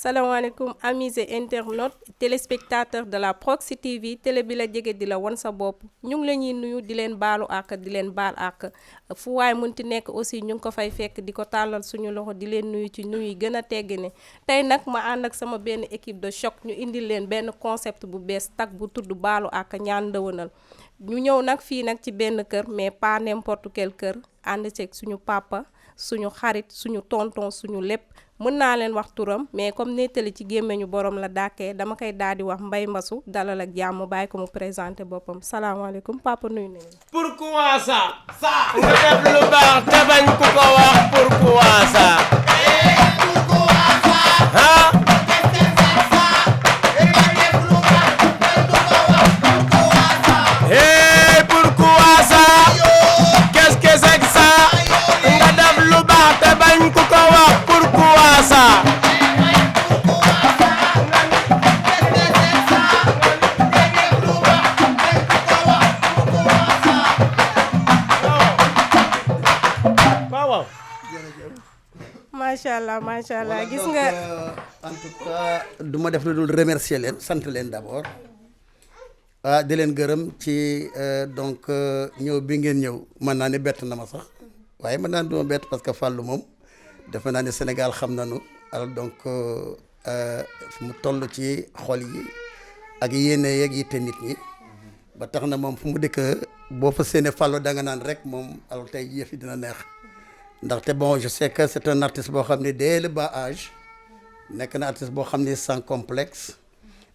salaamaaleykum amis et internautes téléspectateurs de la Proxi TV télé bi la jege di la wan sa bopp ñu ngi la ñuy nuyu di leen baalu àq di leen baal àq fu waay mënti nekk aussi ñu ngi ko fay fekk di ko tàllal suñu loxo di leen nuyu ci nuyu yi gën a teggi ne tey nag ma ànd ak sama benn équipe de choc ñu indil leen benn concept bu bees tag bu tudd baalu àq ñaan ndëwënal ñu ñëw nag fii nag ci benn kër mais pas n'importe quel kër ànd ceeg suñu papa suñu xarit suñu tonton suñu lépp mën naa leen wax turam mais comme nettali ci gémmeñu borom la dàkkee dama koy daal di wax Mbaye Mbassou dalal ak jàmm bàyyi ko mu présenté boppam salaamaaleykum papa nuyu nañu. pourquoi ça. nga def lu baax te bañ ku ko wax pourquoi ça. pourquoi ça. ah. pourquoi ça. qu'est-ce que c'est que ça. nga def lu baax te bañ ku ko wax pourquoi ça. macha allah gis nga. en tout cas du ma def lu dul remercier leen sant leen d'abord di leen gërëm ci donc ñëw bi ngeen ñëw mën naa ne bett na ma sax waaye mën naa ne du ma bett parce que Fallou moom defe naa ne Sénégal xam nañu alors donc fu mu toll ci xol yi ak yéene yeeg yitte nit ñi ba tax na moom fu mu dëkk boo fa séenee Fallou da nga naan rek moom alors tey yëf yi dina neex. ndaxte bon je sais que c'est un artiste boo xam ne dès le bas âge nekk na artiste boo xam ne sans complexe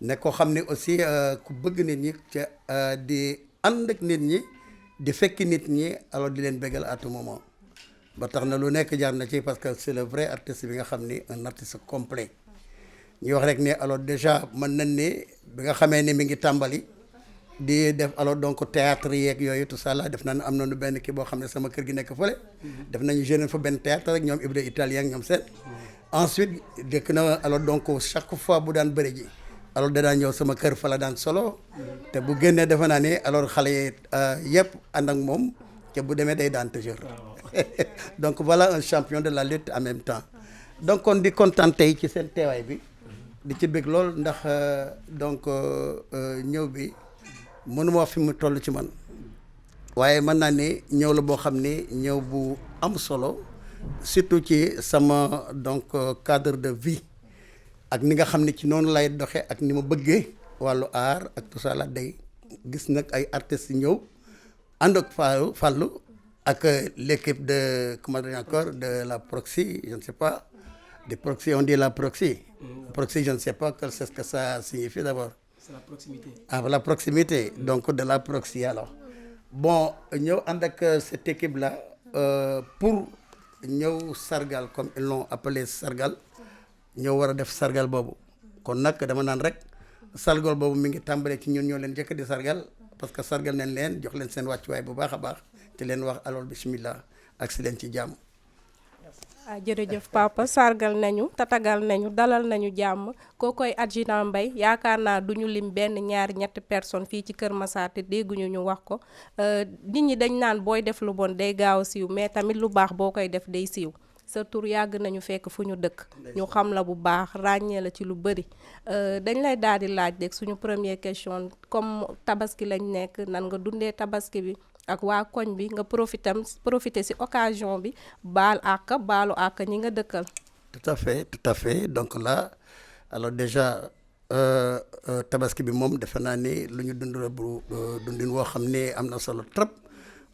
nekk koo xam ne aussi ku bëgg nit ñi ca di ànd ak nit ñi di fekki nit ñi alors di leen bégal à tout moment ba tax na lu nekk jaar na ci parce que c'est le vrai artiste bi nga xam ni un artiste complet ñuy wax rek ne alors déjà mën nañ ni bi nga xamee ni mi ngi tàmbali di def alors donc théâtre yeeg yooyu tout ça là def nañ am nañu benn kii boo xam ne sama kër gi nekk fële def nañu jeune fa benn théâtre rek ñoom Ibra italien ak ñoom seen ensuite dëkk na alors donc chaque fois bu daan bëri ji alors da daan ñëw sama kër fa la daan solo te bu génnee defe naa ni alors xale yi yëpp ànd ak moom te bu demee day daan toujours donc voilà un champion de la lutte en même temps donc kon di kontaan tey ci seen teewaay bi di ci bëgg lool ndax donc ñëw bi mënuma wax fi mu toll ci man waaye mën naa ne ñëw la boo xam ne ñëw bu am solo surtout ci sama donc cadre de vie ak ni nga xam ne ci noonu lay doxee ak ni ma bëggee wàllu art ak tout ça la day gis nag ay artistes ñëw ànd ak Fallou ak l'équipe de comment dire encore de la Proxi je ne sais pas de Proxi on dit la Proxi Proxi je ne sais pas c'est ce que ça signifie d'abord. C'est la proximité. Ah, la proximité, donc de la proxy alors. Bon, nous avons cette équipe-là pour nous sargal, comme ils l'ont appelé sargal, nous avons fait sargal bobu. Kon nak dama nan rek sargal bobu mi ngi tambalé ci ñun ñoo leen jëk di sargal parce que sargal nañ leen jox leen seen waccu way bu baaxa baax te leen wax alors bismillah ak ci leen ci jamm. jërëjëf papa sargal nañu tatagal nañu dalal nañu jàmm kookoy adjudant Mbaye yaakaar naa duñu lim benn ñaari ñetti personne fii ci Kër Massar te dégguñu ñu wax ko nit ñi dañ naan booy def lu bon day gaaw a siiw mais tamit lu baax boo koy def day siiw sa tur yàgg nañu fekk fu ñu dëkk ñu xam la bu baax ràññee la ci lu bëri dañ lay daal di laaj rek suñu première question comme tabaski lañ nekk nan nga dundee tabaski bi ak waa koñ bi nga profiter ci occasion bi baalu àq ñi nga dëkkal. tout à fait donc là alors déjà tabaski bi moom defe naa ni lu ñu dund la bu dundin woo xam ne am na solo trop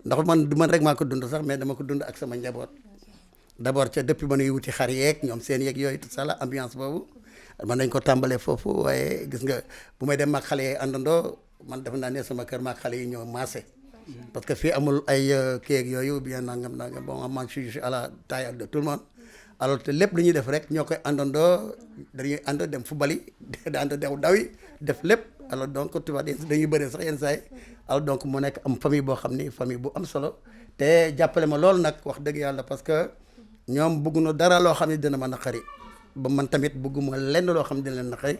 ndax man du man rek maa ko dund sax mais dama ko dund ak sama njaboot d'abord ca depuis ba nuy wuti xar yeeg ñoom seen yeeg yooyu tout ça la ambiance boobu man nañ ko tàmbalee foofu waaye gis nga bu may dem maag xale yi àndandoo man defe naa ne sama kër maag xale yi ñoo maase. parce que fii amul ay kéeg yooyu bien nangam bon man je suis à la taille de tout le monde alors te lépp lu ñuy def rek ñoo koy àndandoo dañuy ànd dem fubali da ànd dew daw yi def lépp alors donc tu vois dañuy bëri sax yenn saa yi alors donc mu nekk am famille boo xam ni famille bu am solo te jàppale ma loolu nag wax dëgg yàlla parce que ñoom bëgguñu dara loo xam ne dina ma naqari ba man tamit bëgguma lenn loo xam ne dina leen naqari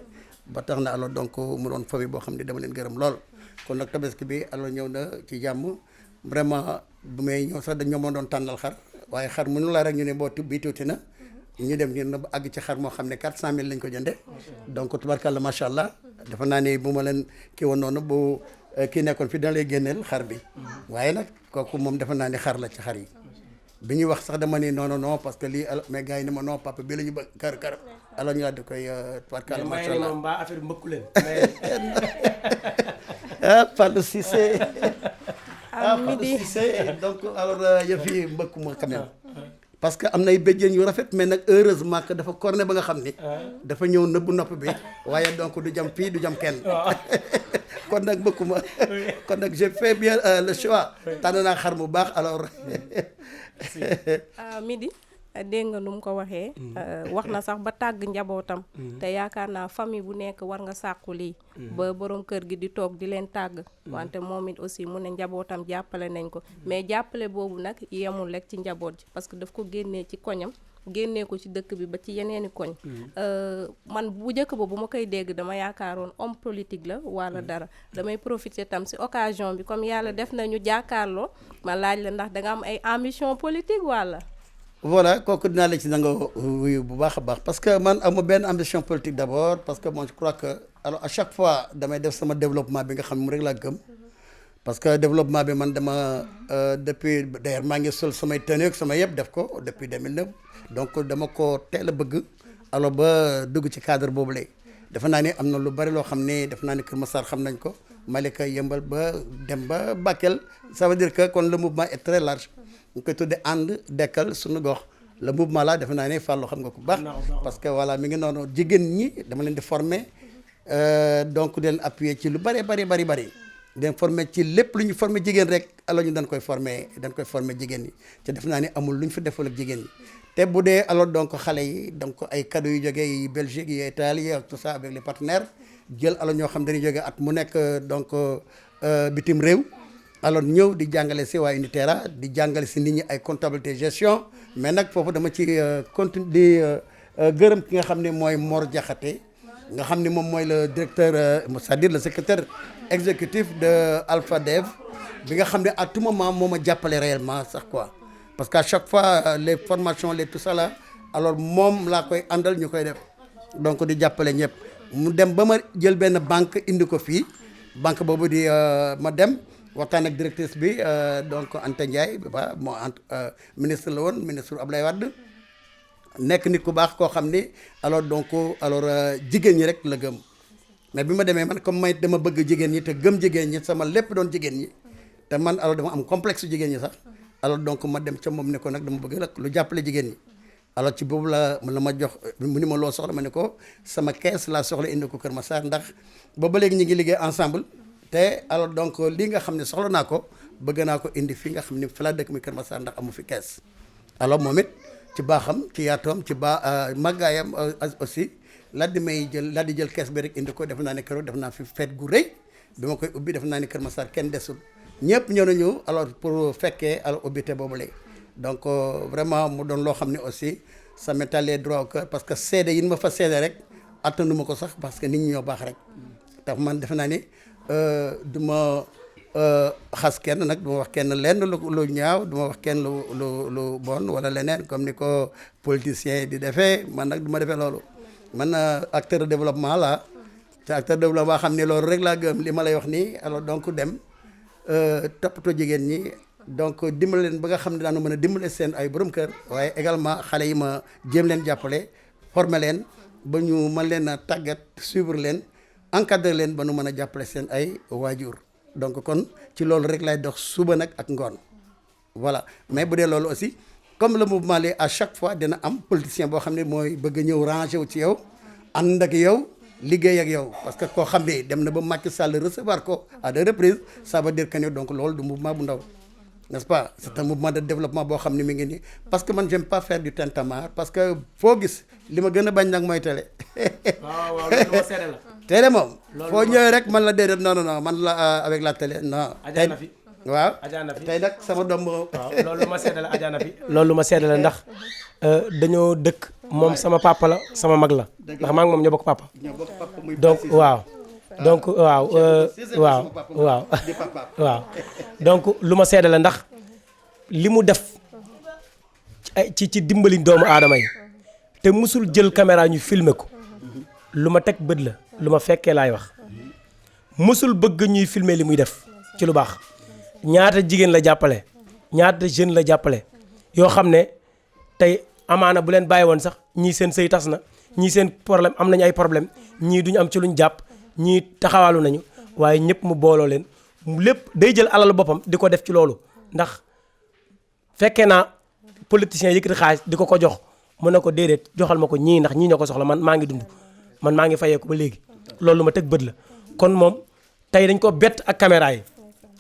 ba tax na alors donc mu doon famille boo xam ne dama leen gërëm lool. kon nag tabaski bi alors ñëw na ci jàmm vraiment bu may ñëw sax dañoo ma doon tànnal xar waaye xar mënu laa rek ñu ne boo bii tuuti na ñu dem ñu àgg ci xar moo xam ne 400000 lañ ko jëndee donc tubarkalla macha allah dafa naa ni bu ma leen kii woon noonu bu kii nekkoon fi dana lay génneel xar bi waaye nag kooku moom dafa naa ni xar la ci xar yi bi ñuy wax sax dama ni non non non parce que lii mais gars yi ni ma non papa bii la ñu bëgg kër alors ñu daal di koy tubarkalla macha allah moom mbaa affaire mbëkku leen Fallou Cissé Midi Cissé donc alors yëf yi mbëkku ma quand même parce que am na ay béjjén yu rafet mais nag heureusement que dafa corné ba nga xam ni dafa ñëw nëbbu nopp bi waaye donc du jam fii du jam kenn kon nag mbëkku ma kon nag j'ai fait bien le choix tànn naa xar mu baax alors Midi dégg nga nu mu ko waxee wax na sax ba tàgg njabootam te yaakaar naa famille bu nekk war nga sàkku lii ba borom kër gi di toog di leen tàgg wante moom it aussi mu ne njabootam jàppale nañ ko mais jàppale boobu nag yemul rek ci njaboot ji parce que daf ko génnee ci koñam génnee ko ci dëkk bi ba ci yeneeni koñ man bu njëkk ba bu ma koy dégg dama yaakaaroon homme politique la wala dara damay profiter tam ci occasion bi comme yàlla def nañu jàkkaarloo ma laaj la ndax danga am ay ambition politique wala voilà kooku dinaa la ci nanga wuyu bu baax a baax parce que man amu benn ambition politique d'abord parce que moi je crois que alors à chaque fois damay def sama développement bi nga xam ne mu rek laa gëm parce que développement bi man dama depuis d'ailleurs maa ngi sol samay tenue ak sama yëpp def ko depuis 2009 donc dama ko teel a bëgg alors ba dugg ci cadre boobu lay defe naa ni am na lu bari loo xam ne defe naa ni Kër Massar xam nañ ko Malika Yëmbal ba dem ba Bakel ça veut dire que kon le mouvement est très large ñu koy tuddee ànd dekkal suñu gox le mouvement là defe naa ne Fallou xam nga ko baax parce que voilà mi ngi noonu jigéen ñi dama leen di former donc di leen appuyer ci lu bari di leen former ci lépp lu ñu former jigéen rek alors ñu dañ koy former jigéen ñi te def naa ni amul lu ñu fi defal ak jigéen ñi te bu dee alors donc xale yi donc ay cadeaux yu jógee yi Belgique yi Italie ak tout ça avec les partenaires jël alors ñoo xam dañuy jógee at mu nekk donc bitim réew alors ñëw di jàngale si waa Unitera di jàngale si nit ñi ay comptabilité gestion mais nag foofu dama ci continue di gërëm ki nga xam ne mooy Mor Diakhaté nga xam ne moom mooy le directeur c'est-à-dire le secrétaire exécutif de Alpha Dev bi nga xam ne à tout moment moo ma jàppale réellement sax quoi parce que à chaque fois les formations les tout ça là alors moom laa koy àndal ñu koy def donc di jàppale ñëpp mu dem ba ma jël benn banque indi ko fii banque boobu di ma dem waxtaan ak directrice bi donc Anta Ndiaye ba moo ministre la woon ministre Ablaye Wade nekk nit ku baax koo xam ni alors donc alors jigéen ñi rek la gëm mais bi ma demee man comme may dama bëgg jigéen ñi te gëm jigéen ñi sama lépp doon jigéen ñi te man alors dama am complexe jigéen ñi sax alors donc ma dem ca moom ne ko nag dama bëgg nag lu jàppale jigéen ñi alors ci boobu la ma jox mu ni ma loo soxla ma ne ko sama kees laa soxla indi ko Kër Massar ndax ba léegi ñu ngi liggéey ensemble te alors donc lii nga xam ne soxla naa ko bëgg naa ko indi fii nga xam ne fi laa dëkk mi Kër Massar ndax amu fi kees alors moom it ci baaxam ci yaatoom ci màggaayam aussi laa di jël kees bi rek indi ko def naa ne keroog def naa fi fête gu rëy bi ma koy ubbi def naa ne Kër Massar kenn desul ñëpp ñëw nañu alors pour fekkee alors ubbite boobu léegi donc vraiment mu doon loo xam ne aussi ça m'est allé droit au cœur parce que seede yi ma fa seede rek attanu ma ko sax parce que nit ñi ñoo baax rek tax man defe naa ni du ma xas kenn nag du ma wax kenn lenn lu ñaaw du ma wax kenn lu bon wala leneen comme ni ko politiciens yi di defee man nag du ma defee loolu man acteur de développement la te acteur de développement xam ne loolu rek laa gëm li ma lay wax nii alors donc dem toppatoo jigéen ñi donc dimbale leen ba nga xam ne daanu mën a dimbale seen ay borom kër waaye également xale yi ma jéem leen jàppale former leen ba ñu mën leen a tàggat suivre leen encadrer leen ba nu mën a jàppale seen ay waajur donc kon ci loolu rek lay dox suba nag ak ngoon voilà mais bu dee loolu aussi comme le mouvement li à chaque fois dina am politicien boo xam ne mooy bëgg ñëw ranger wu ci yow ànd ak yow liggéey ak yow parce que koo xam ne dem na ba Macky Sall recevoir ko à deux reprises ça veut dire que ne donc loolu du mouvement bu ndaw n'est-ce pas c'est un mouvement de développement boo xam ne mi ngi nii parce que man j'aime pas faire du tintamarre parce que foo gis li ma gën a bañ nag mooy télé. waaw waaw loolu ma seede la. télé moom. foo ñëwee rek man la déedéet non man la avec la télé non. Adja Nafi waaw Adja Nafi tey nag sama doom. waaw loolu ma seede la Adja Nafi loolu ma seede la ndax dañoo dëkk moom sama papa la sama mag la ndax maa ngi moom ñoo bokk papa. donc waaw. donc waaw donc lu ma seede la ndax li mu def ci dimbali doomu aadama yi te musul jël caméra ñu filmer ko lu ma teg bët la lu ma fekkee laay wax musul bëgg ñuy filmer li muy def ci lu baax ñaata jigéen la jàppale ñaata jeune la jàppale yoo xam ne tey amaana bu leen bàyyi woon sax ñii seen sëy tas na ñii seen problème am nañu ay problème ñii duñu am ci luñ jàpp ñii taxawaalu nañu waaye ñëpp mu booloo leen lépp day jël alalu boppam di ko def ci loolu ndax fekkee naa politicien yëkkati xaalis di ko jox mu ne ko déedéet joxal ma ko ñii ndax ñii ñoo ko soxla man maa ngi dund man maa ngi fayee ko ba léegi loolu lu ma teg bët la kon moom tey dañ ko bett ak caméra yi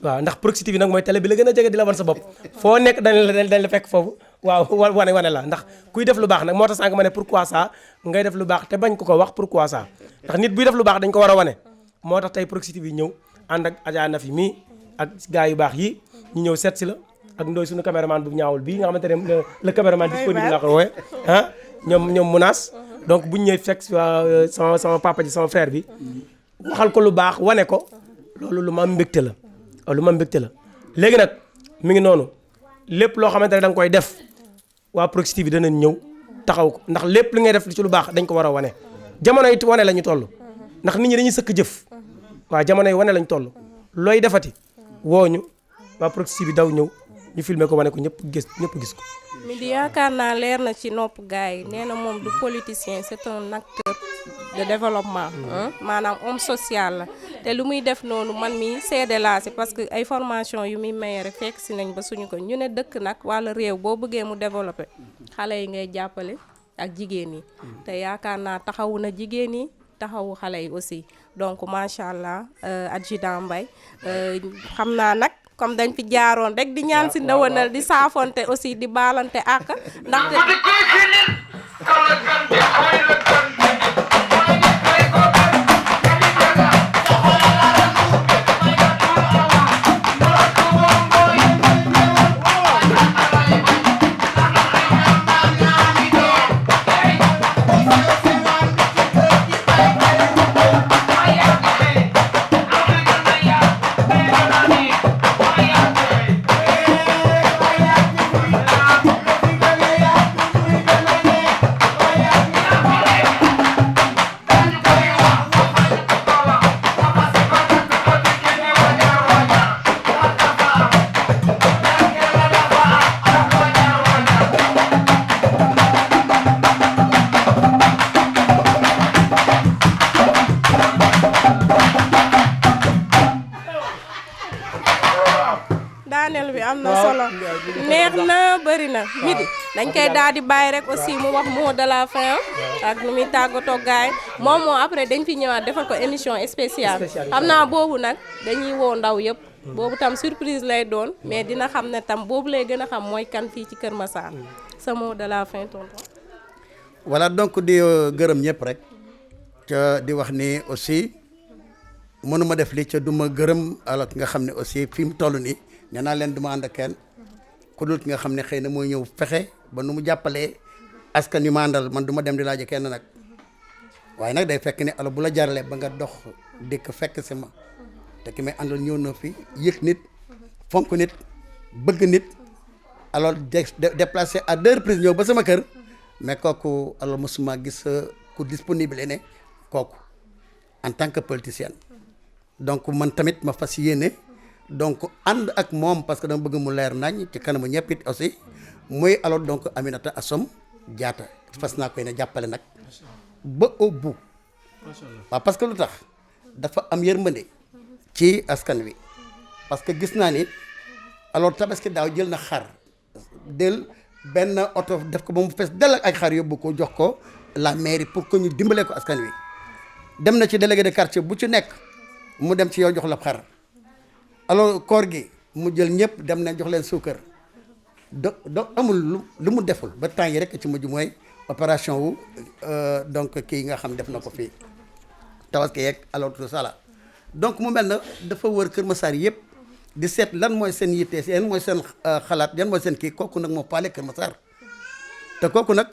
waaw ndax Proxi TV nag mooy télé bi la gën a jege di la wan sa bopp foo nekk dañ la fekk foofu waaw wane la ndax kuy def lu baax nag moo tax sànq ma ne pourquoi ça ngay def lu baax te bañ ko wax pourquoi ça ndax nit buy def lu baax dañ ko war a wane moo tax tey Proxi TV ñëw ànd ak Adja Nafi mii ak gars yu baax yi ñu ñëw seet si la ak Ndoye suñu caméraman bu ñaawul bii nga xamante ne le caméraman disponible laa ko wooye ah ñoom Mounas donc buñu ñëwee fekk sama papa ji sama frère bi waxal ko lu baax wane ko loolu lu ma am mbégte la léegi nag mi ngi noonu lépp loo xamante ne da nga koy def waa Proxi TV danañ ñëw taxaw ko ndax lépp li ngay def ci lu baax dañ ko war a wane jamono it wane la ñu toll ndax nit ñi dañuy sëkk jëf waaw jamono yi wane lañ toll looy defati woo ñu waa Proxi TV daw ñëw ñu filmer ko wane ko ñëpp gis ko. mi di yaakaar naa leer na ci nopp gars yi nee na moom du politicien c'est un acteur de développement maanaam homme social la te lu muy def noonu man mi seede laa si parce que ay formation yu muy maye rek fekk si nañ ba suñu ko ñu ne dëkk nag wala réew boo bëggee mu développé xale yi ngay jàppale ak jigéen yi te yaakaar naa taxawu na jigéen yi taxawu xale yi aussi donc macha allah adjudant Mbaye xam naa nag comme dañ fi jaaroon rek di ñaan si ndawanal di saafonte aussi di baalante ak ndaxte daaneel bi am na solo neex na bëri na midi dañ koy daal di bàyyi rek aussi mu wax mot de la fin ak nu muy tàggatoo gaay moom après dañ fi ñëwaat defal ko émission spéciale xam naa boobu nag dañuy woo ndaw yëpp boobu tam surprise lay doon mais dina xam ne tam boobu lay gën a xam mooy kan fii ci Kër Massar sa mot de la fin tonton. voilà donc di gërëm ñëpp rek ca di wax ni aussi mënuma def li ca du ma gërëm alors nga xam ne aussi fi mu toll nii nee naa leen du ma ànd ak kenn ku dul ki nga xam ne xëy na mooy ñëw fexe ba nu mu jàppalee askan yu ma àndal man du ma dem di laaj kenn nag waaye nag day fekk ne alors bu la jaralee ba nga dox dikk fekk si ma te ki may àndal ñëw na fi yëg nit fonk nit bëgg nit alors déplacé à 2 reprises ñëw ba sama kër mais kooku alors mosuma gis ku disponible ne kooku en tant que politicienne donc man tamit ma fas yéene donc ànd ak moom parce que dama bëgg mu leer nañ ci kanamu ñëpp it aussi muy alors donc Aminata Assome Diatta fas naa koy ne jàppale nag ba au bout waaw parce que lu tax dafa am yërmande ci askan wi parce que gis naa ni alors tabaski daaw jël na xar del benn oto def ko ba mu fees dell ak xar yóbbu ko jox ko la mairie pour que ñu dimbalee ko askan wi dem na ci délégué de quartier bu ci nekk mu dem ci yow jox la xar alors koor gi mu jël ñëpp dem na jox leen suukar do amul lu mu deful ba temps yi rek ci mujj mooy opération wu donc kii nga xam def na ko fii tabaski yeeg alors tout ça là donc mu mel na dafa wër Kër Massar yëpp di seet lan mooy seen yitte yan mooy seen xalaat yan mooy seen kii kooku nag moo paale Kër Massar te kooku nag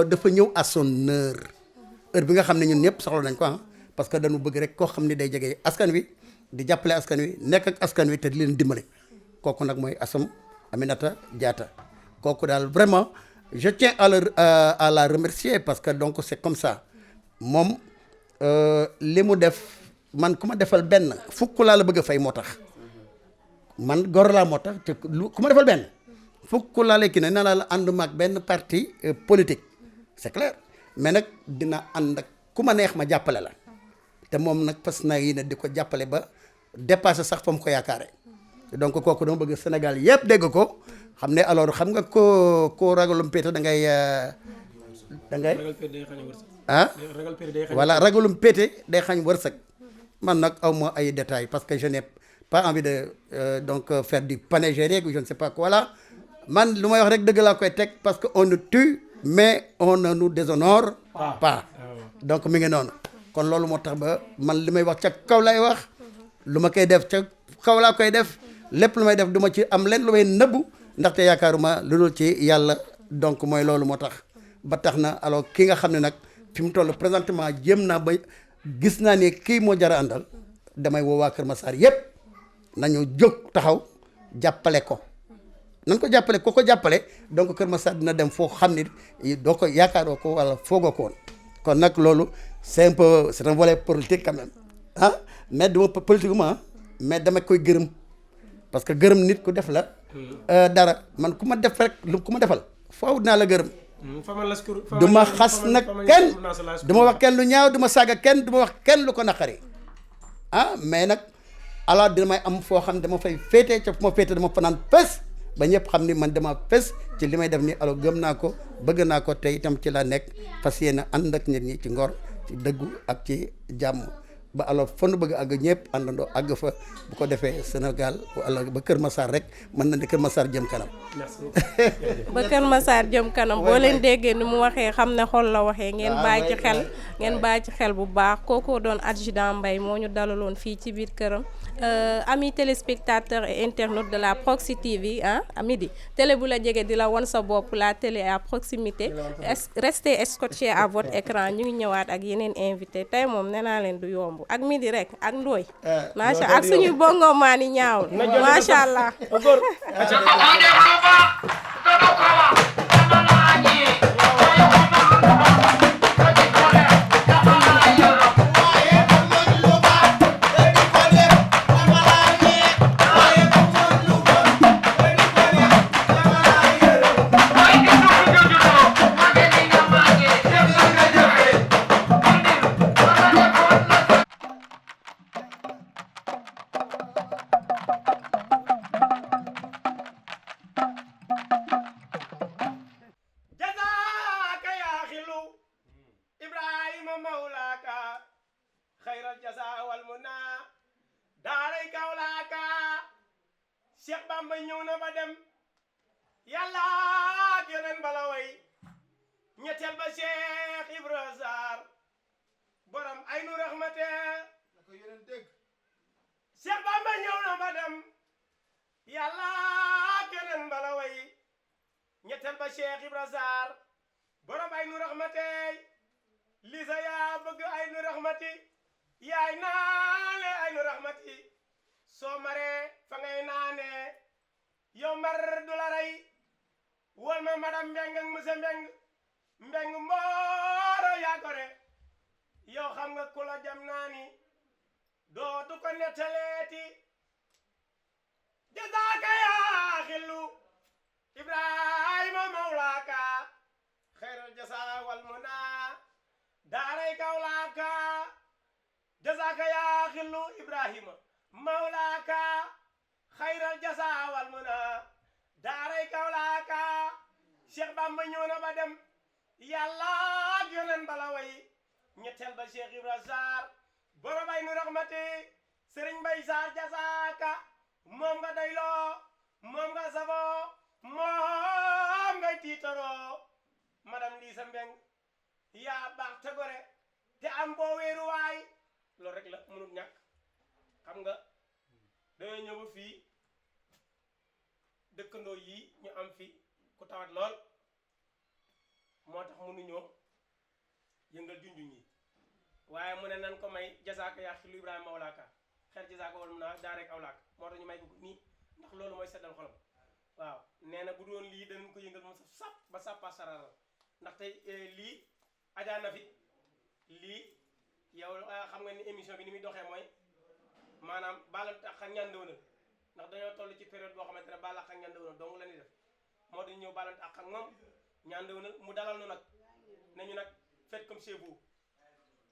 dafa ñëw à son heure bi nga xam ne ñun ñëpp soxla nañ ko parce que dañu bëgg rek koo xam ne day jege askan wi di jàppale askan wi nekk ak askan wi te di leen dimbale kooku nag mooy Assome Aminata Diatta kooku daal vraiment je tiens à la remercier parce que donc c'est comme ça moom li mu def man ku ma defal benn fukk laa la bëgg a fay moo tax man gor laa moo tax te ku ma defal benn fukk laa lay kii ne na la ànduma ak benn parti politique c'est clair mais nag dina ànd ak ku ma neex ma jàppale la te moom nag fas naa yi ne di ko jàppale ba dépassé sax fa mu ko yaakaare donc kooku dama bëgg Sénégal yëpp dégg ko xam ne alors xam nga ko ragalum pété da ngay voilà ragalum pété day xañ wërsëg man nag aw ma ay détails parce que je n'ai pas envie de donc faire du panégyrique ou je ne sais pas quoi là man lu may wax rek dëgg laa koy teg parce que on nous tue mais on ne nous déshonore pas donc mi ngi noonu kon loolu moo tax ba man li may wax ca kaw lay wax lu ma koy def ca kaw laa koy def lépp lu may def du ma ci am leen lu may nëbbu ndaxte yaakaaruma lu dul ci yàlla donc mooy loolu moo tax ba tax na alors ki nga xam ne nag fi mu toll présentement jéem naa ba gis naa ne kii moo jar a àndal damay woo waa Kër Massar yëpp nañu jóg taxaw jàppale ko nan ko jàppale ko jàppale donc Kër Massar dina dem foo xam ne doo ko yaakaaroo ko wala foogoo ko woon kon nag loolu c'est un peu c'est un volet politique quand même ah mais duma politiquement mais dama koy gërëm parce que gërëm nit ku def la dara man ku ma def rek lu ku ma defal faaw dinaa la gërëm du ma xas nag kenn du ma wax kenn lu ñaaw du ma saaga kenn du ma wax kenn lu ko naqari ah mais nag alors dina may am foo xam ne dama fay féete ca fu ma féete dama fanaan fës ba ñëpp xam ni man dama fës ci li may def nii alors gëm naa ko bëgg naa ko te itam ci la nekk fas yéene ànd ak nit ñi ci ngor ci dëggu ak ci jàmm ba alors fa nu bëgg àgg ñëpp àndandoo àgg fa bu ko defee Sénégal wala ba Kër Massar rek mën na ne Kër Massar jëm kanam. ba Kër Massar jëm kanam boo leen déggee ni mu waxee xam ne xol la waxee ngeen bàyyi ci xel ngeen bàyyi ci xel bu baax kookoo doon adjudant Mbaye moo ñu dalaloon fii ci biir këram. Amis téléspectateurs et internautes de la Proxi TV ah à midi télé bu la jege di la wan sa bopp la télé à proximité restez scotchés à votre écran ñu ngi ñëwaat ak yeneen invité tey moom nee naa leen du yomb ak midi rek ak ndooy macha ak suñu bongo maan yi ñaawul macha allah Cheikh Bamba ñëw na ba dem yàlla ak yeneen bala way ñetteel ba Cheikh Ibra Sarr borom ay nu raxmate na ko yeneen dégg Cheikh Bamba ñëw na ba dem yàlla ak yeneen bala way ñetteel ba Cheikh Ibra Sarr borom ay nu raxmate lisa yaa bëgg ay nu raxmati yaay naale ay nu raxmati soo maree fa ngay naane yow mar du la rey wol ma madame Mbeng ak monsieur Mbeng mbooro yaa gore yow xam nga ku la jam naa ni dootu ko nettaleeti jazaaka yaa xillu Ibrahima mawlaaka xayral jasa wal muna daaray kawlaaka jazaaka yaa xillu Ibrahima mawlaaka xayral jasa wal muna daaray kawlaaka Cheikh Bamba ñëw na ba dem yàlla ak yonen bala way ñetteel ba Cheikh Ibra Sarr borom ay nu raxmati Sëriñ Mbay Sarr jasaaka moom nga doyloo moom nga safoo moom ngay tiitaroo madame Lisa Mbeng yaa baax te gore te am boo wéeru waay loolu rek la mënut ñàkk xam nga dañoo ñëw ba fii dëkkandoo yi ñu am fi ku tawat lool moo tax mënuñoo yëngal junjuñ yi waaye mu ne nan ko may jasaaka yaa xilu Ibrahima mawlaaka xeer jasaaka wal mun naa daa rek awlaaka moo tax ñu may ko nii ndax loolu mooy seddal xolam waaw nee na bu doon lii danañ ko yëngal moom sap ba sappa sarara ndax tey lii ajaa na fi lii yow xam nga ni émission bi ni muy doxee mooy maanaam baalante ak ñàndëwnal ndax dañoo toll ci période boo xamante ne baal ak ñàndëwnal dong la ñuy def moo dañ ñëw baalante ak moom ñàndëwnal mu dalal nu nag nañu nag faites comme chez vous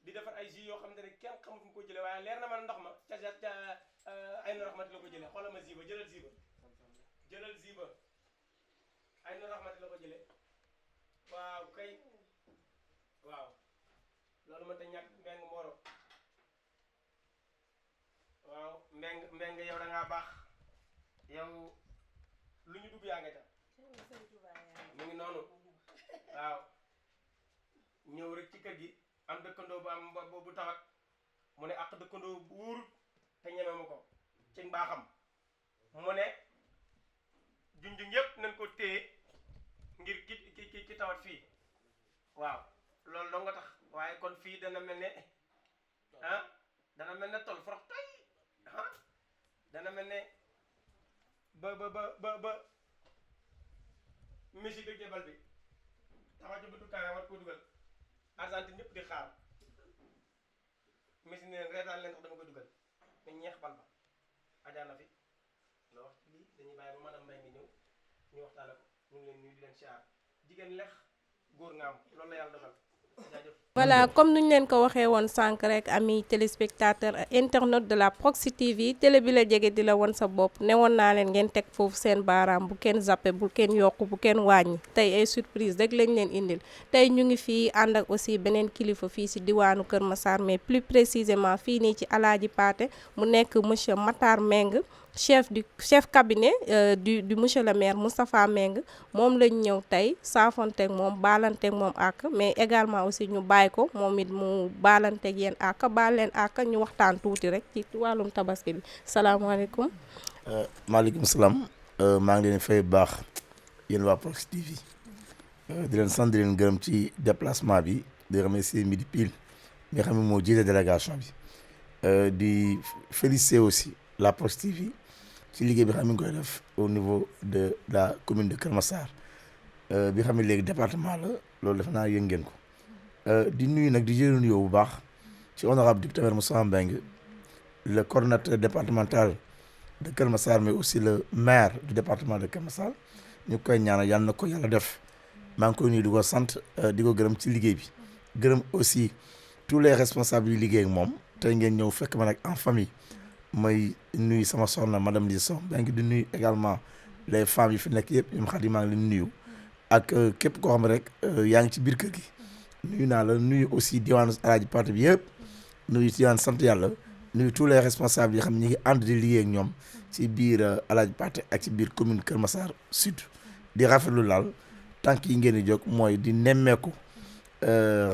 di defar ay jus yoo xamante ne kenn xamul fu mu ko jëlee waaye leer na ma ndox ma ca ay na raxmati la ko jëlee xoolal ma ziba jëlal ziba ay na raxmati la ko jëlee waaw kay waaw loolu mënta ñàkk mbeng mbooro waaw mbeng yow da ngaa baax yow lu ñu dugg yaa nga ca mu ngi noonu waaw ñëw rek ci kër gi am dëkkandoo bu am bu tawat mu ne ak dëkkandoo bu wóorut te ñeme ma ko ci mbaaxam mu ne junjung yëpp nañ ko téye ngir ki tawat fii waaw loolu doo nga tax waaye kon fii dana mel ne dana mel ne tol forox tay dana mel ne ba musique de jébal bi taxaw ci bëtu kaay war ko dugal Argentine ñëpp di xaar Messi ne leen reetaan leen tax dama koy dugal mais ñeex bal ba ajaa na fi la wax ci lii dañuy bàyyi ba madame Mbaye ngi ñëw ñu waxtaane ko ñu ngi leen nuyu di leen siyaar jigéen lex góor nga am loolu la yàlla dogal jaajëf. voilà comme nuñ leen ko waxee woon sànq rek ami téléspectateur internaute de la Proxi TV télé bi la jege di la won sa bopp ne woon naa leen ngeen teg foofu seen baaraam bu kenn zappe bu kenn yokku bu kenn wàññi tey ay surprise rek lañ leen indil tey ñu ngi fii ànd ak aussi beneen kilifa fii si diwaanu Kër Massar mais plus précisément fii nii ci Alaaji Paate mu nekk monsieur Matar Meng chef cabinet du monsieur le maire Moustapha Meng moom lañ ñëw tey saafonteeg moom baalanteeg moom ak mais également aussi ñu bàyyi ko moom it mu baalanteeg yéen ak baal leen ak ñu waxtaan tuuti rek ci wàllum tabaski bi salaamaaleykum. maaleykum salaam maa ngi leen fay baax yéen waa Proxi TV di leen sant di leen gërëm ci déplacement bi di remercier Midi Pile mi nga xam ne moo jiite délégation bi di féliciter aussi la Proxi TV ci liggéey bi xam ne ngi koy def au niveau de la commune de Kër Massar bi xam ne léegi département la loolu defe naa yëg ngeen ko di nuyu nag di jël nuyoo bu baax ci honorable député maire Moustapha Mbengue le coordonnateur départemental de Kër Massar mais aussi le maire du département de Kër Massar ñu koy ñaanal yàlla na ko yàlla def maa ngi koy nuyu di ko sant di ko gërëm ci liggéey bi gërëm aussi tous les responsables yu liggéey ak moom tey ngeen ñëw fekk ma nag en famille may nuyu sama soxna madame Lise Sow maa ngi di nuyu également les femmes yi fi nekk yëpp ñoom xam maa ngi leen nuyu ak képp koo xam ne rek yaa ngi ci biir kër gi nuyu naa la nuyu aussi diwaanu Alaaji Paate bi yëpp nuyu diwaan sant yàlla nuyu tous les responsables yi xam ne ñu ngi ànd di liggéey ak ñoom ci biir Alaaji Paate ak ci biir commune Kër Massar Sud di rafetlu laal tànk yi ngeen di jóg mooy di nemmeeku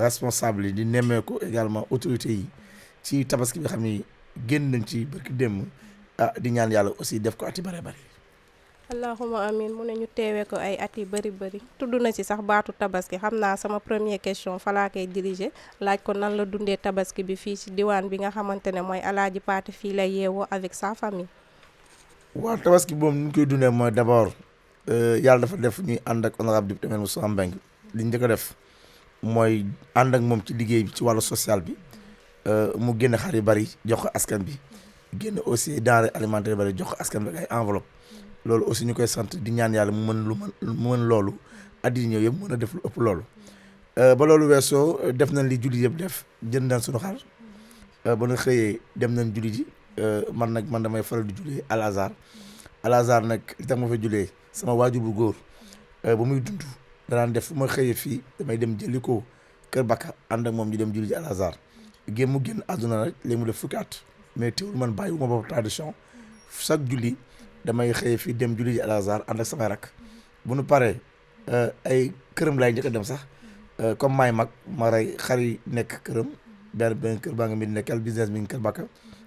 responsable yi di nemmeeku également autorités yi ci tabaski bi xam ni génn nañ ci barki démb di ñaan yàlla aussi def ko ati bare bari allahuma amin mu ne ñu teewee ko ay at yu bëri tudd na ci sax baatu tabaski xam naa sama première question fa laa koy diriger laaj ko nan la dundee tabaski bi fii ci diwaan bi nga xamante ne mooy Alaaji Paate fii la yeewoo avec sa famille. waaw tabaski boobu ni ñu koy dundee mooy d'abord yàlla dafa def ñuy ànd ak honorable député maire Moustapha Mbengue li ñu njëkk a def mooy ànd ak moom ci liggéey bi ci wàllu social bi mu génn xar yu bari jox ko askan bi génn aussi denrée alimentaire yu bari jox ko askan bi ay enveloppe loolu aussi ñu koy sant di ñaan yàlla mu mën loolu addi ñëw yëpp mën a def lu ëpp loolu ba loolu weesoo def nañ li julli yëpp def jënd nañ suñu xar ba na xëyee dem nañ julli ji man damay faral di jullee Al Azhar nag li tax ma fa jullee sama waajur bu góor ba muy dund danaan def fu ma xëyee fii damay dem jëli ko Kër Bakka ànd ak moom ñu dem julli ji Al Azhar mu génn àdduna rek léegi mu def fukki at mais teewul man bàyyiwuma boobu tradition chaque julli damay xëyee fii dem julli ji Al Azhar ànd ak samay rak bu nu paree ay këram laay njëkk a dem sax comme maay mag ma rey xar yi nekk këram benn kër baa nga mi nekkal business mi ngi Kër Bakka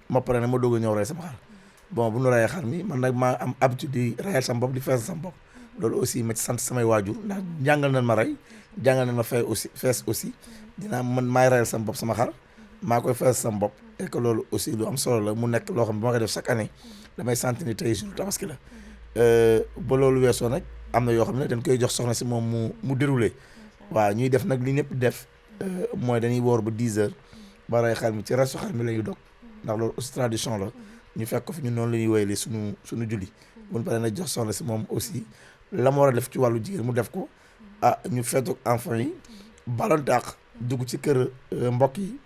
ma pare ne ma doog a ñëw rey sama xar bon bu nu reyee xar mi man nag maa am habitude di reyal sama bopp di fees sama bopp loolu aussi ma ci sant samay waajur ndax jàngal nañ ma rey jàngal nañ ma fees aussi dinaa man maay reyal sama bopp sama xar maa koy fees sama bopp et que loolu aussi lu am solo la mu nekk loo xam ne ba ma koy def chaque année damay sentir ni tey jour tabaski la ba loolu weesoo nag am na yoo xam ne dañ koy jox soxna si moom mu déroulé waaw ñuy def nag li ñëpp def mooy dañuy woor ba 10 heures ba rey xar mi ci restu xar mi la ñuy dog ndax loolu aussi tradition la ñu fekk ko fi ñun noonu la ñuy woyalee suñu julli buñ paree nag jox soxna si moom aussi la mu war a def ci wàllu jigéen mu def ko ñu feetu enfant yi balonte ak dugg ci kër mbokk yi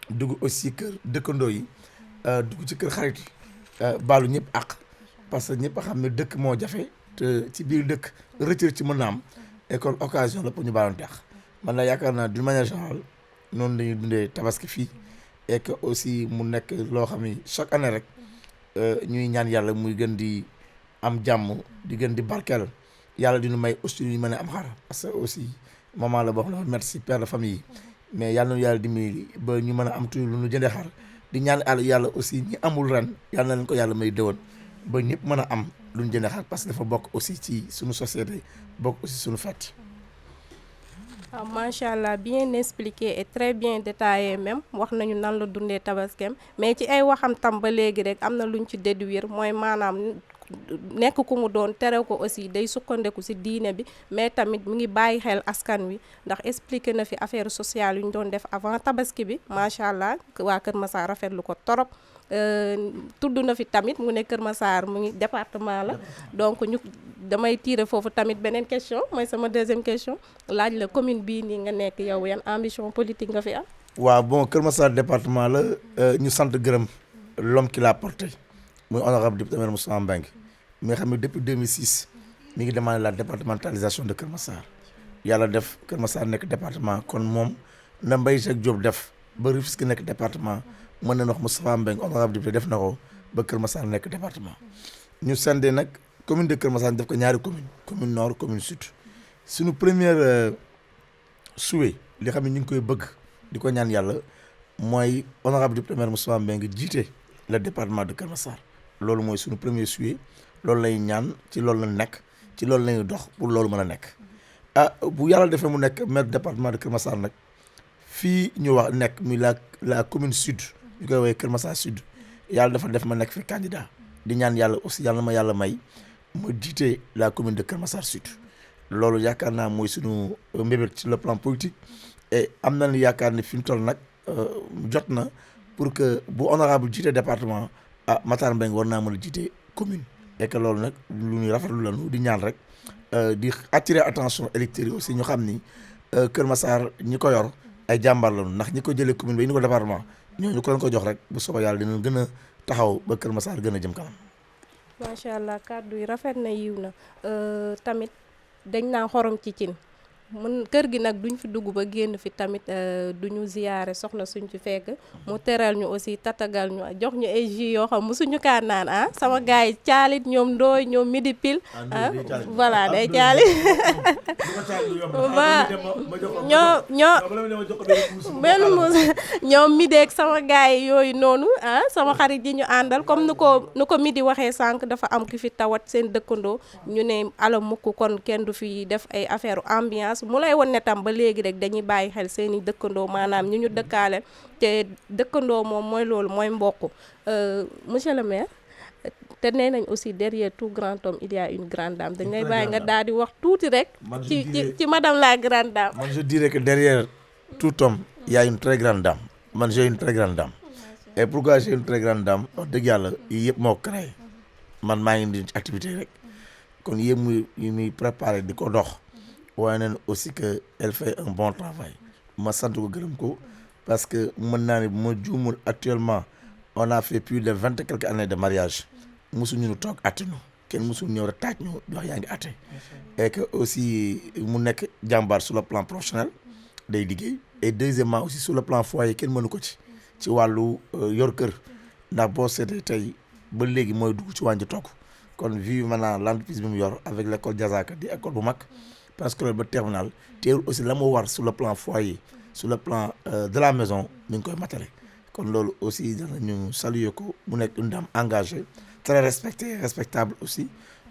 dugg aussi kër dëkkandoo yi dugg ci kër xarit yi baalu ñëpp ak parce que ñëpp a xam ne dëkk moo jafe te ci biir dëkk rëccër ci mën na am et kon occasion la pour ñu balonte ak man la yaakaar naa d'une manière générale noonu la ñuy dundee tabaski fii et que aussi mu nekk loo xam ni chaque année rek ñuy ñaan yàlla muy gën di am jàmm di gën di barkeel yàlla dinu may aussi ñu mën a am xar parce que aussi maman la boo xam ne merci père de famille yi mais yàlla na yàlla dimbali ba ñu mën a am toujours lu ñu jëndee xar di ñaan yàlla aussi ñi amul ren yàlla na leen ko yàlla may déwén ba ñëpp mën a am lu ñu jëndee xar parce que dafa bokk aussi ci suñu société bokk aussi suñu fête. waaw macha allah bien expliqué et très bien détaillé même wax nañu nan la dundee tabaskem mais ci ay waxam tam ba léegi rek am na luñ ci déduire mooy maanaam nekk ku mu doon tere ko aussi day sukkandiku ci diine bi mais tamit mu ngi bàyyi xel askan wi ndax expliqué na fi affaire sociale yu ñu doon def avant tabaski bi macha allah waa Kër Massar rafetlu ko torop tudd na fi tamit mu ne Kër Massar mu ngi département la donc damay tirer foofu tamit beneen question mooy sama deuxième question laaj la commune bii nii nga nekk yow yan ambition politique nga fi am. waaw bon Kër Massar département la ñu sant gërëm l'homme qui l'a porté muy honorable député maire Moussa Mbengue mi nga xam ne depuis 2006 mi ngi demandé la départementalisation de Kër Massar yàlla def Kër Massar nekk département kon moom na Mbaye Jacques Diop def ba Rufisque nekk département mën na wax Moustapha Mbengue honorable député def na ko ba Kër Massar nekk département ñu sendee nag commune de Kër Massar def ko ñaari commune nord commune sud suñu première souhait li xam ne ñu ngi koy bëgg di ko ñaan yàlla mooy honorable député maire Moustapha Mbengue jiite le département de Kër Massar loolu mooy suñu premier souhait loolu lay ñaan ci loolu la nekk ci loolu lañuy dox pour loolu mën a nekk bu yàlla defee mu nekk maire département de Kër Massar nag fii ñu wax nekk muy la commune sud ñu koy woowee Kër Massar sud yàlla dafa def ma nekk fi candidat di ñaan yàlla aussi yàlla ma yàlla may ma jiite la commune de Kër Massar sud loolu yaakaar naa mooy suñu mbébét sur le plan politique et am nañu yaakaar ni fi mu toll nag jot na pour que bu honorable jiite département Matar Mbengue war naa mën a jiite commune et que loolu nag lu ñuy rafetlu lañu di ñaan rek di attirer attention électeurs yi aussi ñu xam ni Kër Massar ñi ko yor ay jàmbaar lañu ndax ñi ko jëlee commune ba indi ko département ñooñu ko leen ko jox rek bu soobee yàlla dinañ gën a taxaw ba Kër Massar gën a jëm kanam. macha allah kàddu yi rafet na yiw na tamit dañ naa xorom ci cin mun kër gi nag duñ fi dugg ba génn fi tamit duñu ziyaare soxna suñ fi fekk mu teral ñu aussi tatagal ñu jox ñu ay jus yoo xam musuñu kaa naan sama gars yi caalit ñoom ndooy ñoom midi pile voilà day caalit ba benn muus ñoom midi ak sama gars yi yooyu noonu sama xarit yi ñu àndal comme nu ko midi waxee sànq dafa am ki fi tawat seen dëkkandoo ñu ne ala mukk kon kenn du fi def ay affaire ambiance mu lay won ne tam ba léegi rek dañuy bàyyi xel seeni dëkkandoo maanaam ñu dëkkaale te dëkkandoo moom mooy loolu mooy mbokk monsieur le maire te nee nañ aussi derrière tout grand homme il y a une grande dame dañ lay bàyyi nga daal di wax tuuti rek ci madame la grande dame. man je dirais que derrière tout homme il y a une très grande dame man j'ai une très grande dame et pourquoi j'ai une très grande dame wax dëgg yàlla yii yëpp moo créé man maa ngi di activité rek kon yëpp muy préparé di ko dox waaye neen aussi que elle fait un bon travail ma sant ko gërëm ko parce que mën naa ne bu ma juumul actuellement on a fait plus de 20 et quelques années de mariage mosuñu ñu toog attinu kenn mosul ñëw rek taaj ñu wax yaa ngi atte et que aussi mu nekk jàmbaar sur le plan professionnel day liggéey et deuxièmement aussi sur le plan foyer kenn mënu ko ci wàllu yor kër ndax boo seetee tey ba léegi mooy dugg ci wàññi togg kon vu maintenant l'entreprise bi mu yor avec l'école Diazaka di école bu mag préscolaire ba terminal teewul aussi la mu war sur le plan foyer sur le plan de la maison mi ngi koy matale kon loolu aussi danañu saluer ko mu nekk une dame engagée très respectable aussi